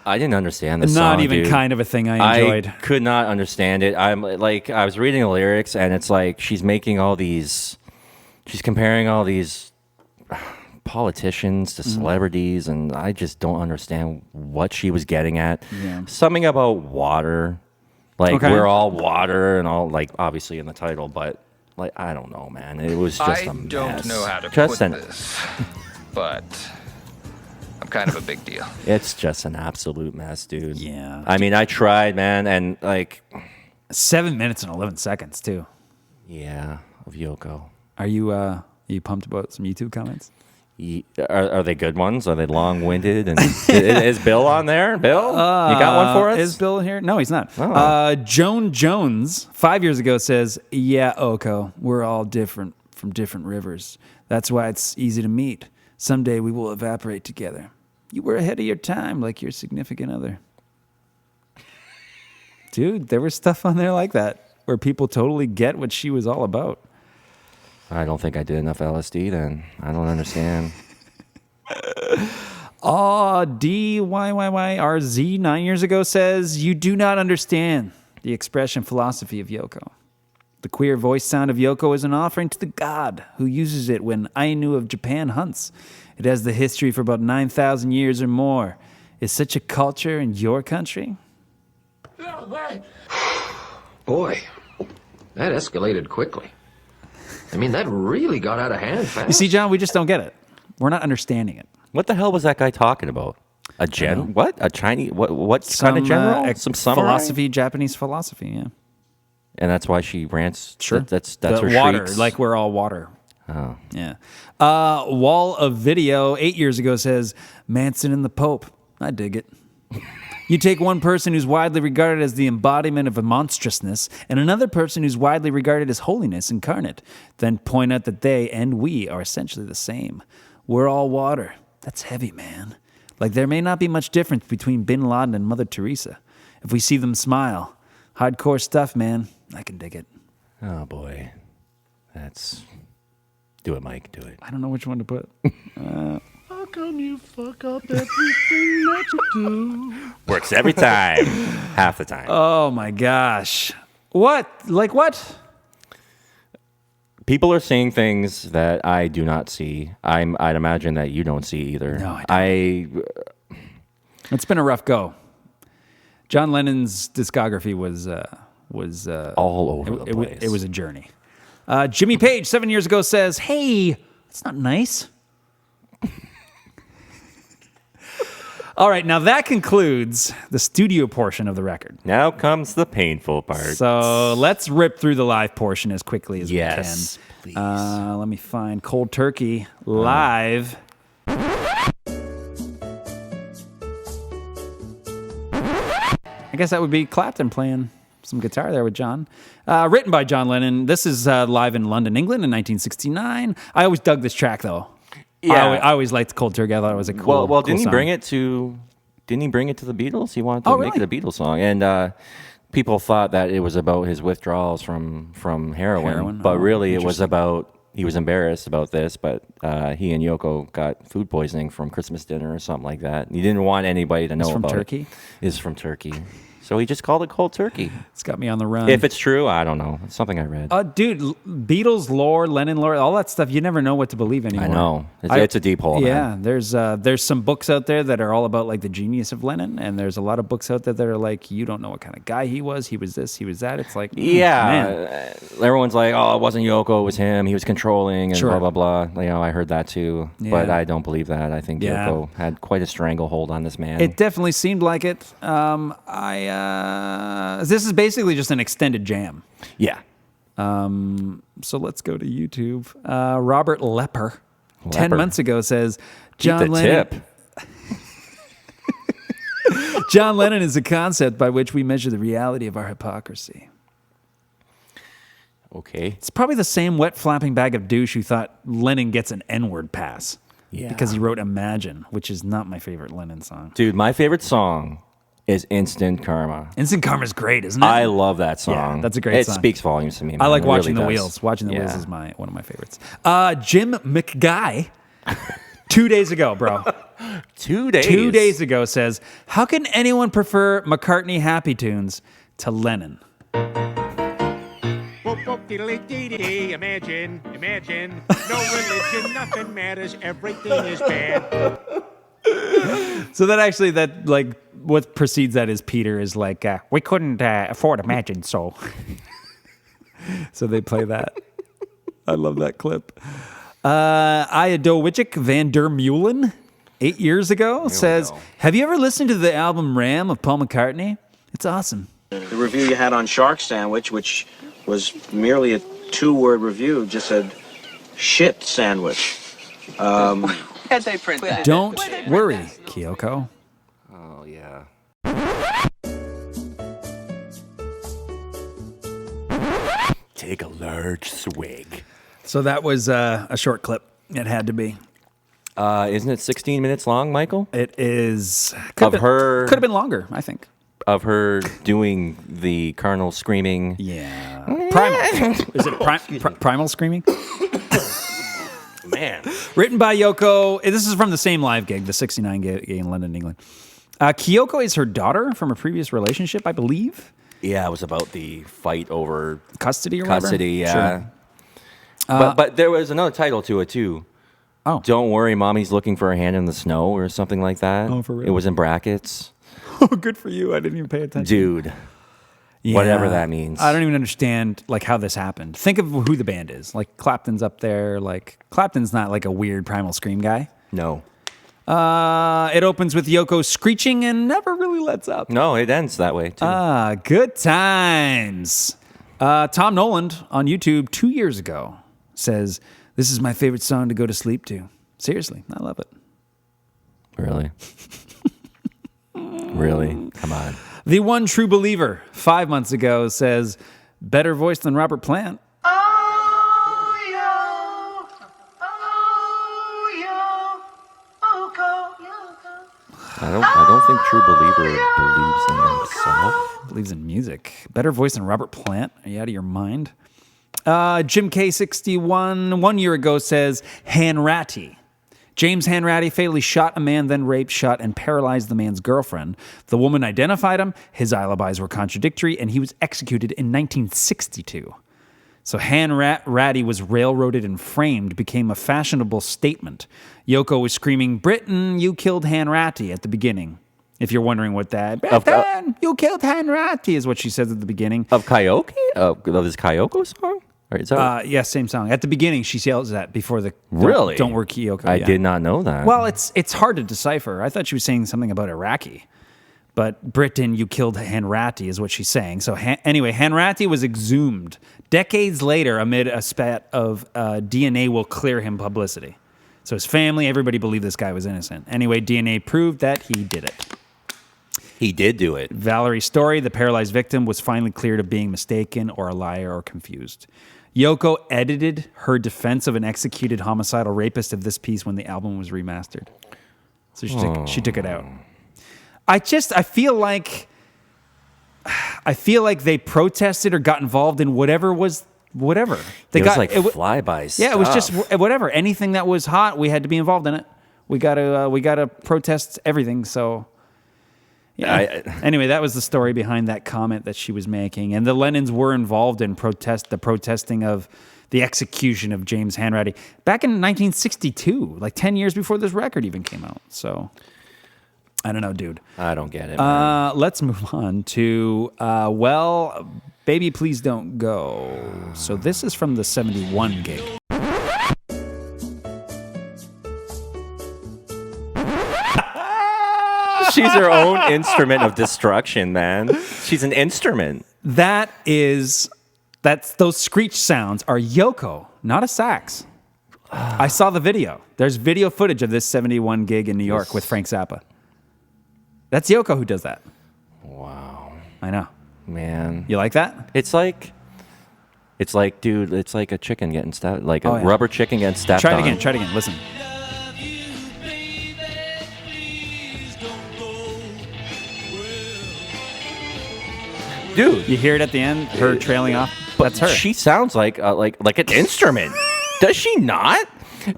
I didn't understand this Not song, even dude. kind of a thing I enjoyed. I could not understand it. I'm like, I was reading the lyrics, and it's like she's comparing all these politicians to celebrities, and I just don't understand what she was getting at. Yeah. Something about water, like Okay. we're all water, and all, like, obviously in the title, but like, I don't know, man. It was just a mess. I don't know how to Just put this, but I'm kind of a big deal. It's just an absolute mess, dude. Yeah. I mean, I tried, man, and like, 7 minutes and 11 seconds, too. yeah, of Yoko. Are you pumped about some YouTube comments? Are they good ones? Are they long-winded? And is Bill on there? Bill, you got one for us? Is Bill here? No, he's not. Oh. Joan Jones, 5 years ago, says, yeah, Oko, we're all different. from different rivers. That's why it's easy to meet. Someday we will evaporate together. You were ahead of your time, like your significant other. Dude, there was stuff on there like that where people totally get what she was all about. I don't think I did enough LSD then. I don't understand. DYYYRZ 9 years ago says, you do not understand the expression philosophy of Yoko. The queer voice sound of Yoko is an offering to the god who uses it when Ainu of Japan hunts. It has the history for about 9,000 years or more. Is such a culture in your country? Boy, that escalated quickly. I mean, that really got out of hand fast. You see, John, we just don't get it. We're not understanding it. What the hell was that guy talking about? A what? A Chinese? What kind of general? Some samurai? Philosophy, Japanese philosophy, yeah. And that's why she rants. Sure. That's the her water, shrieks. like we're all water. Oh. Yeah. Wall of Video 8 years ago says, Manson and the Pope. I dig it. You take one person who's widely regarded as the embodiment of a monstrousness and another person who's widely regarded as holiness incarnate, then point out that they and we are essentially the same. We're all water. That's heavy, man. Like there may not be much difference between Bin Laden and Mother Teresa. If we see them smile. Hardcore stuff, man. I can dig it. Oh, boy. Do it, Mike. Do it. I don't know which one to put. How come you fuck up everything that you do? Works every time. Half the time. Oh, my gosh. What? Like what? People are seeing things that I do not see. I'd imagine that you don't see either. No, I don't. It's been a rough go. John Lennon's discography was all over the place. It was a journey. Jimmy Page, 7 years ago, says, hey, that's not nice. All right, now that concludes the studio portion of the record. Now comes the painful part. So let's rip through the live portion as quickly as we can. Yes, please. Let me find Cold Turkey live. I guess that would be Clapton playing some guitar there with John. Written by John Lennon. This is live in London, England in 1969. I always dug this track, though. Yeah. I always liked Cold Turkey. I thought it was a cool Well, cool didn't he song. bring it to the Beatles? He wanted to make really? it a Beatles song. And people thought that it was about his withdrawals from heroin. But really it was about, he was embarrassed about this, but he and Yoko got food poisoning from Christmas dinner or something like that. He didn't want anybody to know about Turkey? it. It's from Turkey. So he just called it Cold Turkey. It's got me on the run. If it's true, I don't know. It's something I read. Dude, Beatles lore, Lennon lore, all that stuff, you never know what to believe anymore. I know. It's a deep hole, Yeah, man. there's some books out there that are all about like the genius of Lennon, and there's a lot of books out there that are like, you don't know what kind of guy he was this, he was that. It's like, man. Everyone's like, oh, it wasn't Yoko, it was him. He was controlling and Sure. blah, blah, blah. You know, I heard that too. Yeah. But I don't believe that. I think Yeah. Yoko had quite a stranglehold on this man. It definitely seemed like it. This is basically just an extended jam. Yeah. So let's go to YouTube. Robert Lepper, 10 Lepper. months ago, says, Keep the tip. John Lennon is a concept by which we measure the reality of our hypocrisy. Okay. It's probably the same wet flapping bag of douche who thought Lennon gets an N-word pass. Yeah. Because he wrote Imagine, which is not my favorite Lennon song. Dude, my favorite song is Instant Karma. Instant Karma's great, isn't it? I love that song. Yeah, that's a great song. It speaks volumes to me, man. I like It Watching really the does. Wheels. Watching the Wheels Yeah. is one of my favorites. Jim McGuy, 2 days ago, bro. 2 days. 2 days ago says, how can anyone prefer McCartney Happy Tunes to Lennon? Imagine, no religion, nothing matters, everything is bad. So what precedes that is Peter is like, we couldn't afford Imagine, so. So they play that. I love that clip. Iadowicik van der Meulen, 8 years ago, says, have you ever listened to the album Ram of Paul McCartney? It's awesome. The review you had on Shark Sandwich, which was merely a 2-word review, just said, shit sandwich. Don't worry, Kyoko. Oh, yeah. Take a large swig. So that was a short clip. It had to be. Isn't it 16 minutes long, Michael? It is. Of her... Could have been longer, I think. Of her doing the Colonel screaming. Yeah. Primal. Is it primal screaming? Man. Written by Yoko. This is from the same live gig, the 69 gig in London, England. Kyoko is her daughter from a previous relationship, I believe. Yeah, it was about the fight over custody or custody. whatever. Yeah. But there was another title to it too. Oh. Don't worry, mommy's looking for a hand in the snow or something like that. Oh, for real? It was in brackets. Oh, good for you. I didn't even pay attention. Dude. Yeah. Whatever that means. I don't even understand like how this happened. Think of who the band is. Like Clapton's up there. Like Clapton's not like a weird Primal Scream guy. No. It opens with Yoko screeching and never really lets up. No, it ends that way too. Good times. Tom Noland on YouTube 2 years ago says, "This is my favorite song to go to sleep to." Seriously, I love it. Really? Really? Come on. The One True Believer 5 months ago says, "Better voice than Robert Plant." I don't think True Believer believes in himself. Believes in music. Better voice than Robert Plant. Are you out of your mind? Jim K61 1 year ago says, Hanratty. James Hanratty fatally shot a man, then raped, shot, and paralyzed the man's girlfriend. The woman identified him. His alibis were contradictory, and he was executed in 1962. So Hanratty was railroaded and framed, became a fashionable statement. Yoko was screaming, "Britain, you killed Hanratty," at the beginning. If you're wondering what that... Britain, you killed Hanratty is what she says at the beginning. Of Karaoke? Of his Kyoko song? Or is that yes, same song. At the beginning, she yells that before the... Really? Don't work Kyoko. I did not know that. Well, it's hard to decipher. I thought she was saying something about Iraqi. But Britain, you killed Hanratty is what she's saying. So anyway, Hanratty was exhumed. Decades later, amid a spat of DNA will clear him publicity. So his family, everybody believed this guy was innocent. Anyway, DNA proved that he did it. He did do it. Valerie's story, the paralyzed victim, was finally cleared of being mistaken or a liar or confused. Yoko edited her defense of an executed homicidal rapist of this piece when the album was remastered. So she took it out. I feel like they protested or got involved in whatever. They got like flybys. Yeah, it was just whatever. Anything that was hot, we had to be involved in it. We gotta protest everything. So yeah. Anyway, that was the story behind that comment that she was making, and the Lennons were involved in the protesting of the execution of James Hanratty back in 1962, like 10 years before this record even came out. So. I don't know, dude. I don't get it. Let's move on to, Baby Please Don't Go. So this is from the 71 gig. She's her own instrument of destruction, man. She's an instrument. Those screech sounds are Yoko, not a sax. I saw the video. There's video footage of this 71 gig in New York with Frank Zappa. That's Yoko who does that. Wow. I know. Man. You like that? It's like, dude, it's like a chicken getting stabbed, like a rubber chicken getting stabbed Try it on. again. Try it again. Listen. Dude. You hear it at the end, her trailing off? That's her. She sounds like an instrument. Does she not?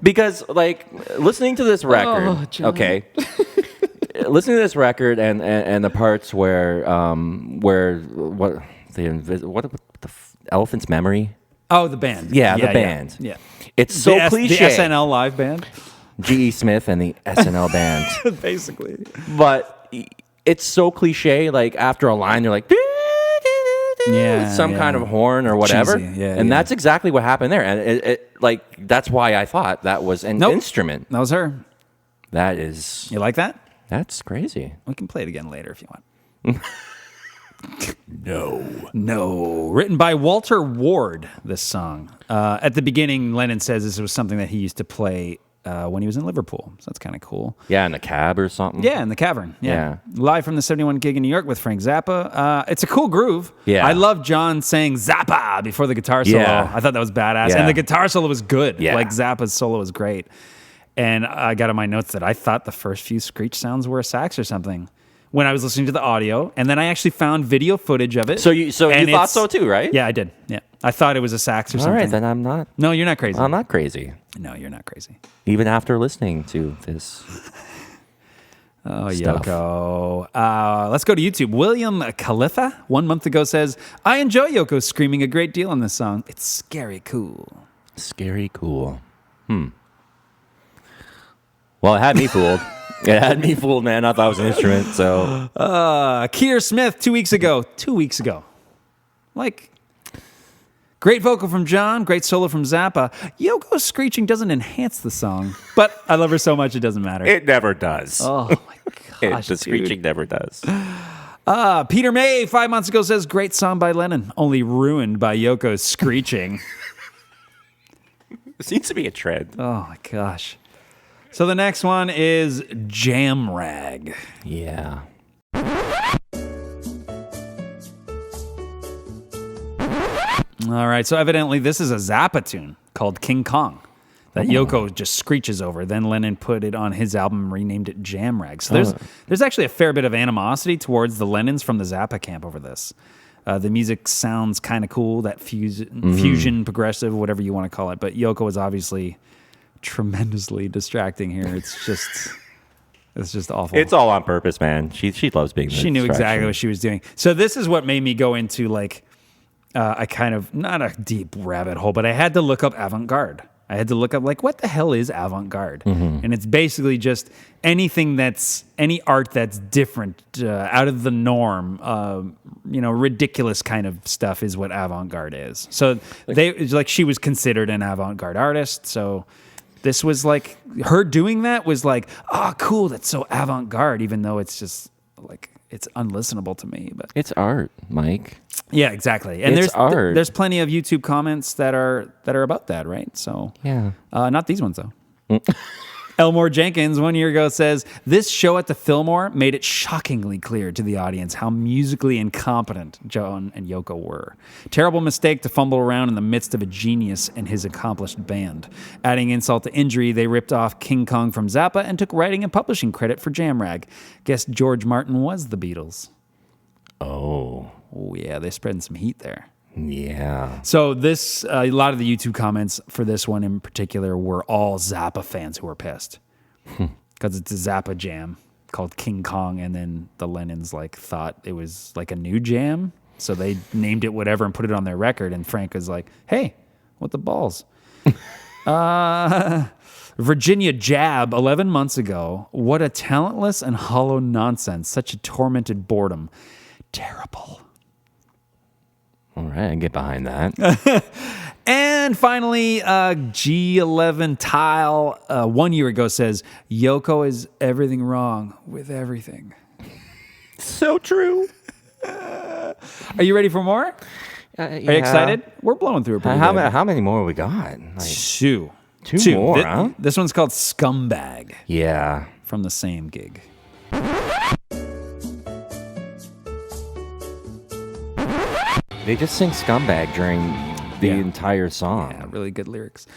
Because, like, listening to this record, okay. Listening to this record and the parts where the Elephant's Memory. Oh, the band. Yeah, the band. Yeah. It's so cliche. The SNL live band. G.E. Smith and the SNL band. Basically. But it's so cliche. Like after a line, they're like, some kind of horn or whatever. Cheesy. And that's exactly what happened there. And it that's why I thought that was an instrument. That was her. That is. You like that? That's crazy. We can play it again later if you want. No. Written by Walter Ward, this song. At the beginning, Lennon says this was something that he used to play when he was in Liverpool. So that's kind of cool. Yeah, in the cab or something. Yeah, in the Cavern. Yeah. Live from the 71 gig in New York with Frank Zappa. It's a cool groove. Yeah. I love John saying Zappa before the guitar solo. Yeah. I thought that was badass. Yeah. And the guitar solo was good. Yeah. Like Zappa's solo was great. And I got in my notes that I thought the first few screech sounds were a sax or something when I was listening to the audio. And then I actually found video footage of it. So you thought so too, right? Yeah, I did. Yeah. I thought it was a sax or All something. right, then I'm not. No, you're not crazy. I'm not crazy. No, you're not crazy. Even after listening to this. Oh, stuff. Yoko. Let's go to YouTube. William Khalifa 1 month ago says, I enjoy Yoko screaming a great deal in this song. It's scary cool. Scary cool. Well, it had me fooled. It had me fooled, man. I thought it was an instrument, so. Keir Smith 2 weeks ago. 2 weeks ago. Like, great vocal from John, great solo from Zappa. Yoko's screeching doesn't enhance the song, but I love her so much it doesn't matter. It never does. Oh, my gosh, The screeching never does. Peter May 5 months ago says, great song by Lennon, only ruined by Yoko's screeching. It seems to be a trend. Oh, my gosh. So the next one is Jam Rag. Yeah. All right, so evidently this is a Zappa tune called King Kong that Yoko just screeches over. Then Lennon put it on his album and renamed it Jam Rag. So there's actually a fair bit of animosity towards the Lennons from the Zappa camp over this. The music sounds kind of cool, that fusion, progressive, whatever you want to call it. But Yoko is obviously tremendously distracting here. It's just awful. It's all on purpose, man. She loves being. She knew exactly what she was doing. So this is what made me go into like I kind of not a deep rabbit hole, but I had to look up avant-garde. I had to look up like what the hell is avant-garde, and it's basically just anything that's any art that's different, out of the norm, ridiculous kind of stuff is what avant-garde is. So she was considered an avant-garde artist. So this was like her doing that was like, oh, cool, that's so avant-garde, even though it's just like it's unlistenable to me. But it's art, Mike. Yeah, exactly. And it's art. There's plenty of YouTube comments that are about that, right? So yeah, not these ones though. Elmore Jenkins 1 year ago says, this show at the Fillmore made it shockingly clear to the audience how musically incompetent John and Yoko were. Terrible mistake to fumble around in the midst of a genius and his accomplished band. Adding insult to injury, they ripped off King Kong from Zappa and took writing and publishing credit for Jam Rag. Guess George Martin was the Beatles. Oh yeah, they're spreading some heat there. Yeah. So this, a lot of the YouTube comments for this one in particular were all Zappa fans who were pissed because it's a Zappa jam called King Kong, and then the Lennons thought it was like a new jam, so they named it whatever and put it on their record. And Frank was like, "Hey, what the balls?" Virginia Jab 11 months ago. What a talentless and hollow nonsense! Such a tormented boredom. Terrible. All right, I can get behind that. And finally, G11 Tile 1 year ago says, Yoko is everything wrong with everything. So true. Are you ready for more? Are you excited? We're blowing through it pretty good. How many more we got? Two more, huh? This one's called Scumbag. Yeah. From the same gig. They just sing Scumbag during the entire song. Yeah, really good lyrics.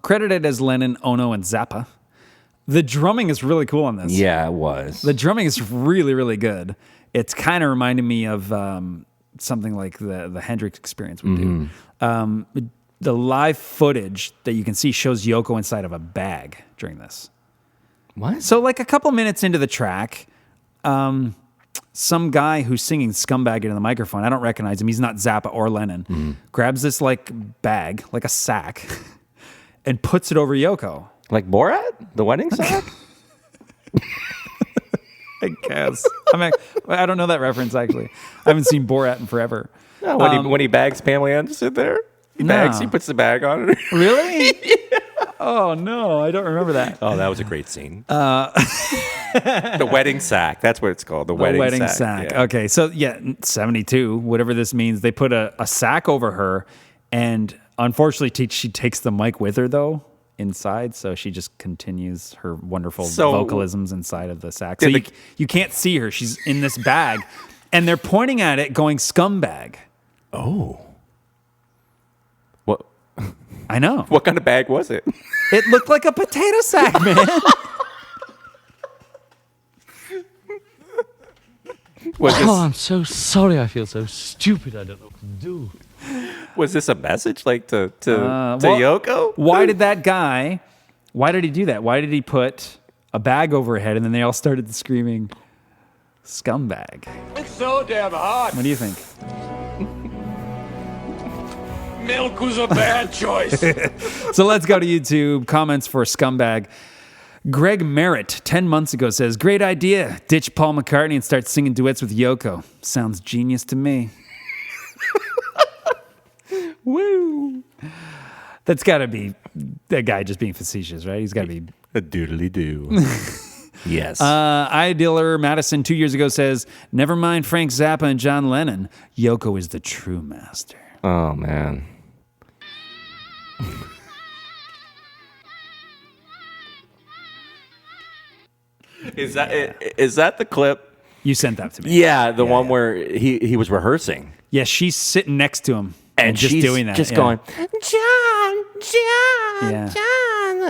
Credited as Lennon, Ono, and Zappa. The drumming is really cool on this. Yeah, it was. The drumming is really, really good. It's kind of reminding me of something like the Hendrix Experience would do. The live footage that you can see shows Yoko inside of a bag during this. What? So like a couple minutes into the track, some guy who's singing Scumbag into the microphone, I don't recognize him, he's not Zappa or Lennon, grabs this bag, like a sack, and puts it over Yoko. Like Borat? The wedding sack? I guess. I don't know that reference, actually. I haven't seen Borat in forever. No, when he bags Pamela Anderson there? He puts the bag on her. Really? Yeah. Oh, no, I don't remember that. Oh, that was a great scene. The wedding sack. That's what it's called. The wedding sack. Yeah. Okay, so 72, whatever this means. They put a sack over her, and unfortunately, she takes the mic with her, though. inside, so she just continues her wonderful So- vocalisms inside of the sack. So you can't see her. She's in this bag, and they're pointing at it going, scumbag. Oh. What? I know. What kind of bag was it? It looked like a potato sack, man. I'm so sorry. I feel so stupid. I don't know what to do. Was this a message like to Well, Yoko? Why did he do that? Why did he put a bag over her head and then they all started screaming, scumbag? It's so damn hot. What do you think? Milk was a bad choice. So let's go to YouTube. Comments for scumbag. Greg Merritt, 10 months ago, says, great idea. Ditch Paul McCartney and start singing duets with Yoko. Sounds genius to me. Woo. That's got to be that guy just being facetious, right? He's got to be a doodly doo. Yes. Idealer Madison 2 years ago says, never mind Frank Zappa and John Lennon. Yoko is the true master. Oh, man. Is that the clip? You sent that to me. Yeah, the one where he was rehearsing. Yeah, she's sitting next to him and just she's doing that. Just yeah. going, John,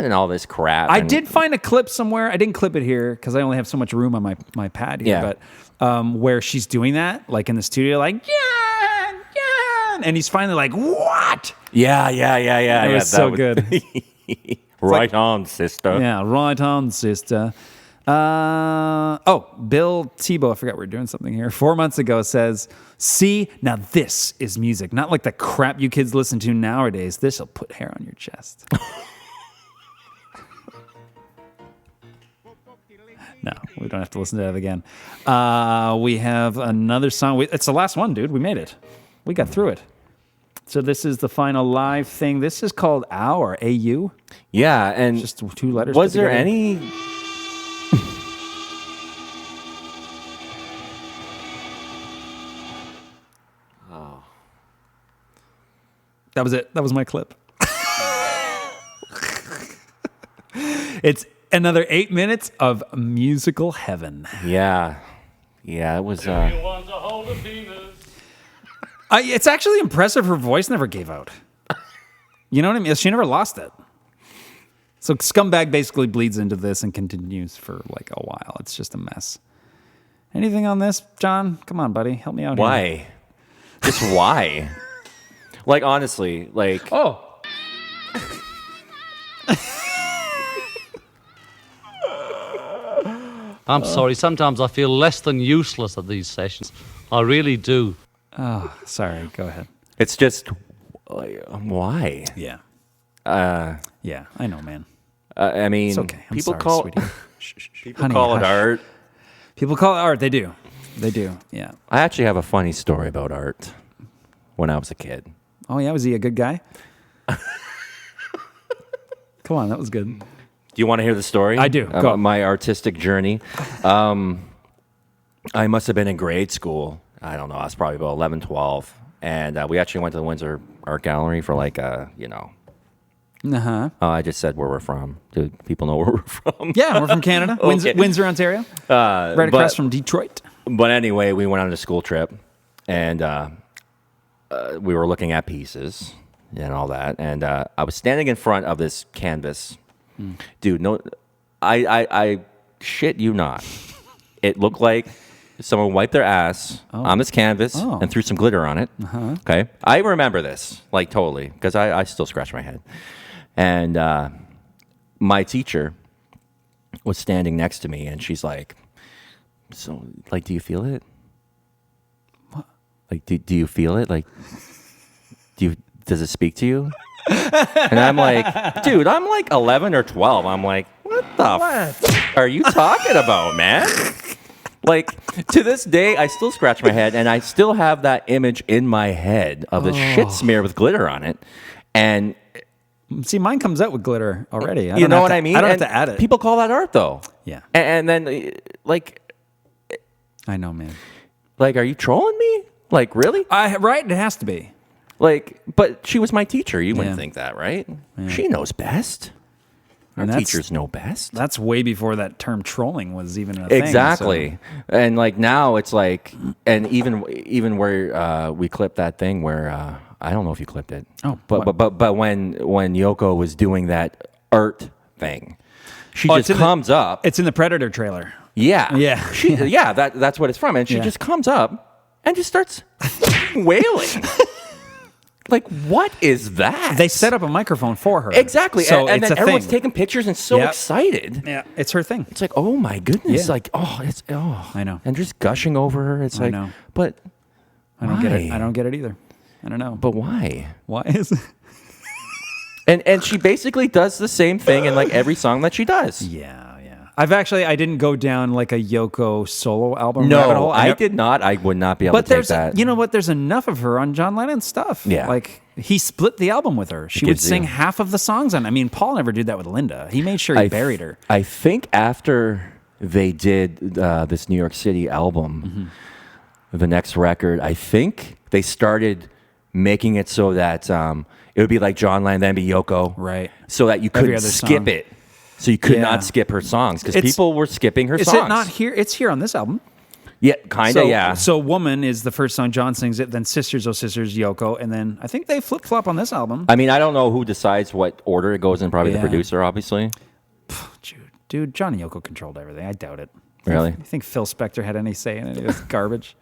and all this crap. I and- did find a clip somewhere. I didn't clip it here because I only have so much room on my pad here. Yeah. But where she's doing that, like in the studio, like, John, and he's finally like, what? Yeah. It was so good. Right on, sister. Yeah, right on, sister. Bill Tebow, I forgot we're doing something here. 4 months ago says, see, now this is music. Not like the crap you kids listen to nowadays. This'll put hair on your chest. No, we don't have to listen to that again. We have another song. It's the last one, dude. We made it. We got through it. So this is the final live thing. This is called Our, A-U. Yeah, and Just two letters. was put there together. any... That was it. That was my clip. It's another 8 minutes of musical heaven. Yeah, it was... It's actually impressive her voice never gave out. You know what I mean? She never lost it. So Scumbag basically bleeds into this and continues for like a while. It's just a mess. Anything on this, John? Come on, buddy. Help me out here. Why? Just why? Like, honestly, like... Oh. I'm sorry. Sometimes I feel less than useless at these sessions. I really do. Oh, sorry. Go ahead. It's just... why? Yeah. Yeah, I know, man. I mean, It's okay. I'm people sorry, call sweetie. people Honey, call it hush. art. People call it art. They do. They do. Yeah. I actually have a funny story about art when I was a kid. Oh, yeah. Was he a good guy? Come on. That was good. Do you want to hear the story? I do. About Go. my artistic journey. I must have been in grade school. I don't know. I was probably about 11, 12. And we actually went to the Windsor Art Gallery for like, Uh-huh. I just said where we're from. Do people know where we're from? Yeah, we're from Canada. Okay. Windsor, Ontario. Right across from Detroit. But anyway, we went on a school trip, and we were looking at pieces and all that. And I was standing in front of this canvas. Dude, no, I shit you not. It looked like someone wiped their ass on this canvas and threw some glitter on it. Okay, I remember this, like, totally, because I still scratch my head. And my teacher was standing next to me, and she's like, so, like, do you feel it? What? Like, do you feel it? Like, does it speak to you? And I'm like, dude, I'm like 11 or 12. I'm like, what the f- are you talking about, man? Like, to this day, I still scratch my head, and I still have that image in my head of the shit smear with glitter on it. And see, mine comes out with glitter already. you know what I mean? I don't have And to add it. People call that art, though. Yeah. And then, like, I know, man. are you trolling me? Like, really? Right? It has to be. Like, but she was my teacher. You wouldn't Yeah. think that, right? She knows best. Our teachers know best. That's way before that term trolling was even a thing. Exactly. So. And like now it's like, and even where we clipped that thing where I don't know if you clipped it. Oh, but when Yoko was doing that art thing, she just comes up. It's in the Predator trailer. Yeah. Yeah. That's what it's from. And she just comes up and just starts wailing. Like, what is that? They set up a microphone for her. Exactly. So and it's then a everyone's thing. taking pictures and so excited. Yeah, it's her thing. It's like, oh my goodness. Yeah. Like, I know. And just gushing over her. It's like, know. But I don't get it. I don't get it either. I don't know. But why? Why is it? And she basically does the same thing in like every song that she does. Yeah. I didn't go down like a Yoko solo album rabbit hole. I did not. I would not be able to take that. You know what? There's enough of her on John Lennon's stuff. Yeah. Like, he split the album with her. She would sing half of the songs on. I mean, Paul never did that with Linda. He made sure he buried her. I think after they did this New York City album, the next record, I think they started making it so that it would be like John Lennon, then be Yoko. Right. So that you couldn't skip it. So you could not skip her songs because people were skipping her songs. Is it not here? It's here on this album. Yeah, kind of, yeah. So Woman is the first song. John sings it. Then Sisters, Oh Sisters, Yoko. And then I think they flip-flop on this album. I mean, I don't know who decides what order it goes in. Probably the producer, obviously. Dude, John and Yoko controlled everything. I doubt it. Really? You think Phil Spector had any say in it? It was garbage.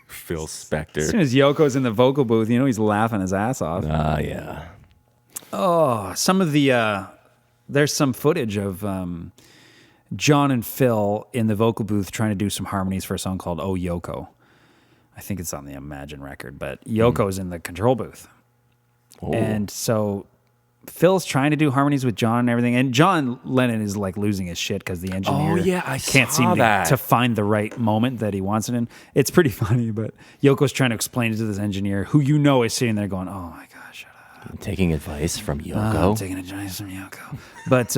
Phil Spector. As soon as Yoko's in the vocal booth, he's laughing his ass off. Yeah. Oh, some of the... there's some footage of John and Phil in the vocal booth trying to do some harmonies for a song called Oh Yoko. I think it's on the Imagine record, but Yoko's in the control booth. Oh. And so Phil's trying to do harmonies with John and everything, and John Lennon is like losing his shit because the engineer can't seem to find the right moment that he wants it in. It's pretty funny, but Yoko's trying to explain it to this engineer who is sitting there going, oh my gosh, shut up. Taking advice from Yoko. Taking advice from Yoko. But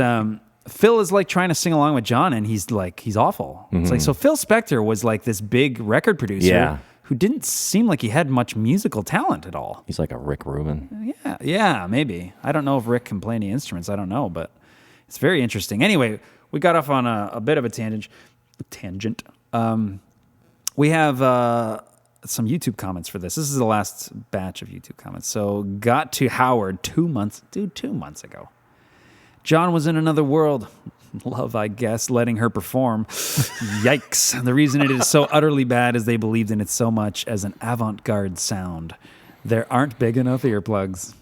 Phil is like trying to sing along with John, and he's awful. It's like, so Phil Spector was like this big record producer who didn't seem like he had much musical talent at all. He's like a Rick Rubin. Yeah, maybe. I don't know if Rick can play any instruments. I don't know, but it's very interesting. Anyway, we got off on a bit of a tangent. We have some YouTube comments for this. This is the last batch of YouTube comments. So got to Howard 2 months ago. John was in another world. Love, I guess, letting her perform. Yikes. The reason it is so utterly bad is they believed in it so much as an avant-garde sound. There aren't big enough earplugs.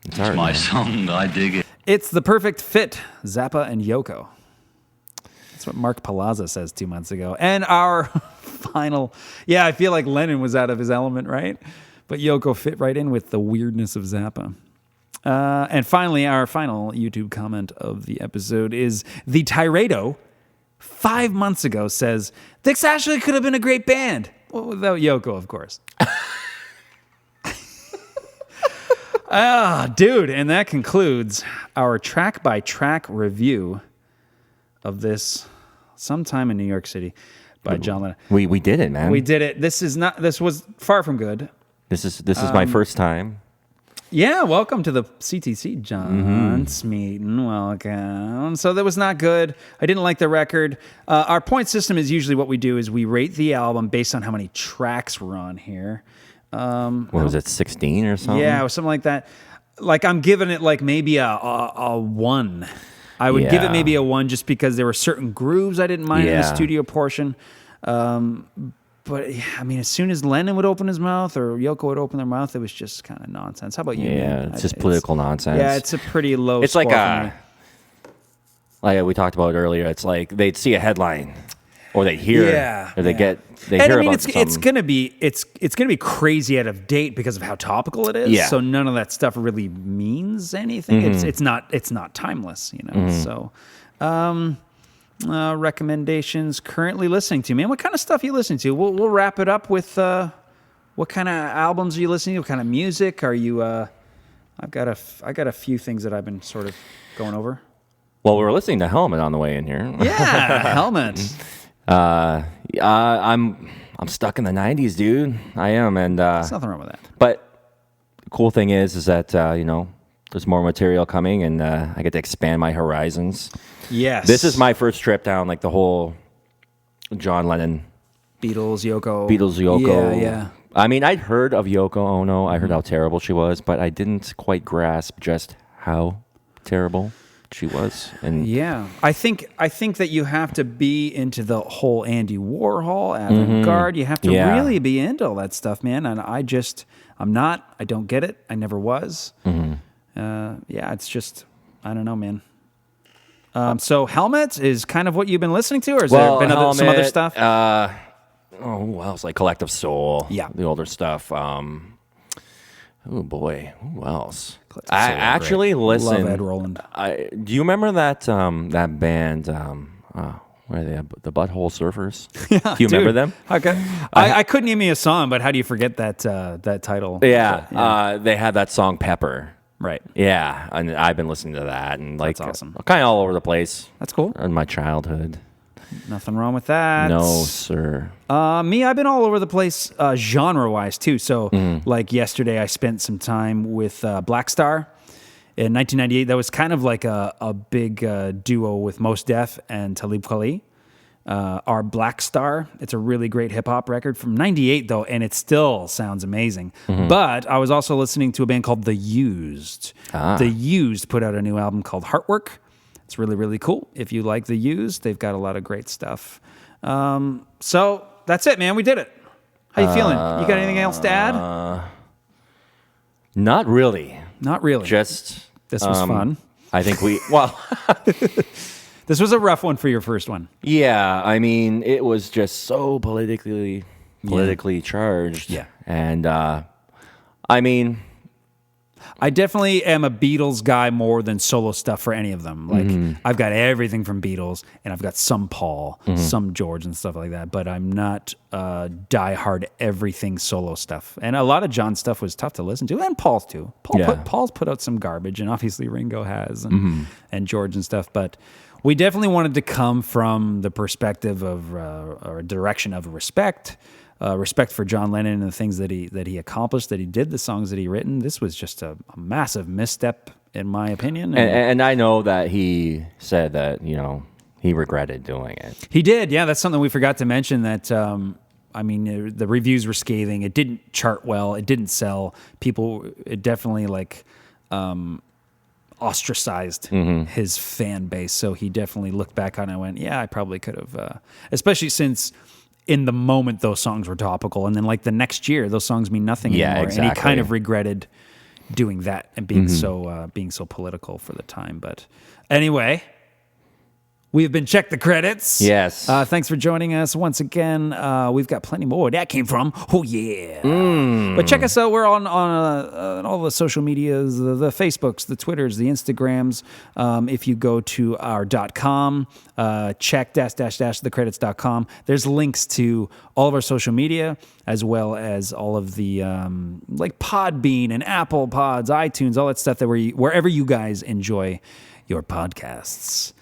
It's my song. I dig it. It's the perfect fit. Zappa and Yoko. That's what Mark Palazza says 2 months ago. And our final... Yeah, I feel like Lennon was out of his element, right? But Yoko fit right in with the weirdness of Zappa. And finally, our final YouTube comment of the episode is the Tirado 5 months ago says, this actually could have been a great band. Well, without Yoko, of course. Dude, and that concludes our track-by-track review of this Sometime in New York City by John Lennon. We did it, man. We did it. This was far from good. This is my first time. Yeah, welcome to the CTC, John Smeaton. Welcome. So that was not good. I didn't like the record. Our point system is usually what we do is we rate the album based on how many tracks were on here. What was it, 16 or something? Yeah, or something like that. Like I'm giving it like maybe a 1. I would give it maybe a 1 just because there were certain grooves I didn't mind in the studio portion. But I mean, as soon as Lennon would open his mouth or Yoko would open their mouth, it was just kind of nonsense. How about you? Yeah, it's just political nonsense. Yeah, it's a pretty low. It's like we talked about earlier. It's like they'd see a headline, or they hear, or they hear about something. It's gonna be crazy out of date because of how topical it is. Yeah. So none of that stuff really means anything. It's not timeless, So. Recommendations currently listening to, man. What kind of stuff are you listening to? We'll wrap it up with what kind of albums are you listening to? What kind of music are you? I got a few things that I've been sort of going over. Well, we were listening to Helmet on the way in here. Yeah, Helmet. I'm stuck in the 90s, dude. I am, and there's nothing wrong with that. But the cool thing is that There's more material coming, and I get to expand my horizons. Yes. This is my first trip down like the whole John Lennon, Beatles, Yoko. Yeah. I mean, I'd heard of Yoko Ono. I heard how terrible she was, but I didn't quite grasp just how terrible she was. And yeah, I think that you have to be into the whole Andy Warhol avant-garde. You have to really be into all that stuff, man. And I'm not. I don't get it. I never was. It's just, I don't know, man. So Helmet is kind of what you've been listening to, or has there been some other stuff? Who else? Like Collective Soul. Yeah. The older stuff. Oh boy, who else? Collective I Soul are actually great. listened. Love Ed Roland. Do you remember that that band? Where are they? The Butthole Surfers. Yeah, do you remember them? Okay. I couldn't name me a song, but how do you forget that title? Yeah. They had that song Pepper. Right. Yeah, and I've been listening to that, and like That's awesome. kind of all over the place. That's cool. In my childhood. Nothing wrong with that. No, sir. Me, I've been all over the place genre-wise, too. So, like yesterday, I spent some time with Black Star. In 1998, that was kind of like a big duo with Mos Def and Talib Kweli. Our Black Star. It's a really great hip-hop record from 98, though, and it still sounds amazing. But I was also listening to a band called The Used. The Used put out a new album called Heartwork. It's really, really cool. If you like The Used, they've got a lot of great stuff. So that's it, man. We did it. How you feeling? You got anything else to add? Not really. Not really. Just this was fun. I think this was a rough one for your first one. Yeah, I mean, it was just so politically charged. Yeah. And I mean, I definitely am a Beatles guy more than solo stuff for any of them. Like I've got everything from Beatles, and I've got some Paul, some George, and stuff like that. But I'm not diehard everything solo stuff. And a lot of John's stuff was tough to listen to, and Paul's too. Paul's put out some garbage, and obviously Ringo has, and George and stuff. But we definitely wanted to come from the perspective of or direction of respect. Respect for John Lennon and the things that he accomplished, that he did, the songs that he written. This was just a massive misstep, in my opinion. And I know that he said that, he regretted doing it. He did, yeah. That's something we forgot to mention. That the reviews were scathing. It didn't chart well. It didn't sell. It definitely ostracized his fan base. So he definitely looked back on it and went, yeah, I probably could have, especially since in the moment those songs were topical, and then like the next year those songs mean nothing anymore. Exactly. And he kind of regretted doing that and being so political for the time. But anyway, we've been Check the Credits. Yes. Thanks for joining us once again. We've got plenty more where that came from. Oh yeah. But check us out. We're on all the social medias, the Facebooks, the Twitters, the Instagrams. If you go to our .com, check --thecredits.com. There's links to all of our social media, as well as all of the like Podbean and Apple Pods, iTunes, all that stuff that wherever you guys enjoy your podcasts.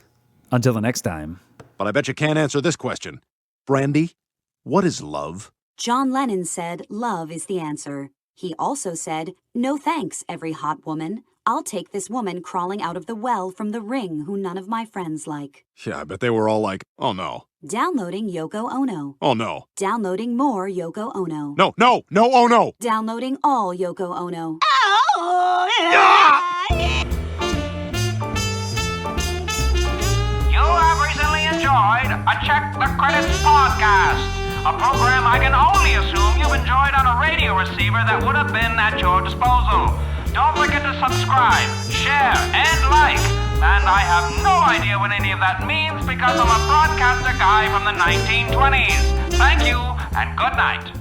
Until the next time. But I bet you can't answer this question. Brandy, what is love? John Lennon said love is the answer. He also said, no thanks, every hot woman. I'll take this woman crawling out of the well from the ring who none of my friends like. Yeah, I bet they were all like, oh no. Downloading Yoko Ono. Oh no. Downloading more Yoko Ono. No, oh no. Downloading all Yoko Ono. Oh, yeah. You have recently enjoyed a Check the Credits podcast, a program I can only assume you've enjoyed on a radio receiver that would have been at your disposal. Don't forget to subscribe, share, and like. And I have no idea what any of that means because I'm a broadcaster guy from the 1920s. Thank you, and good night.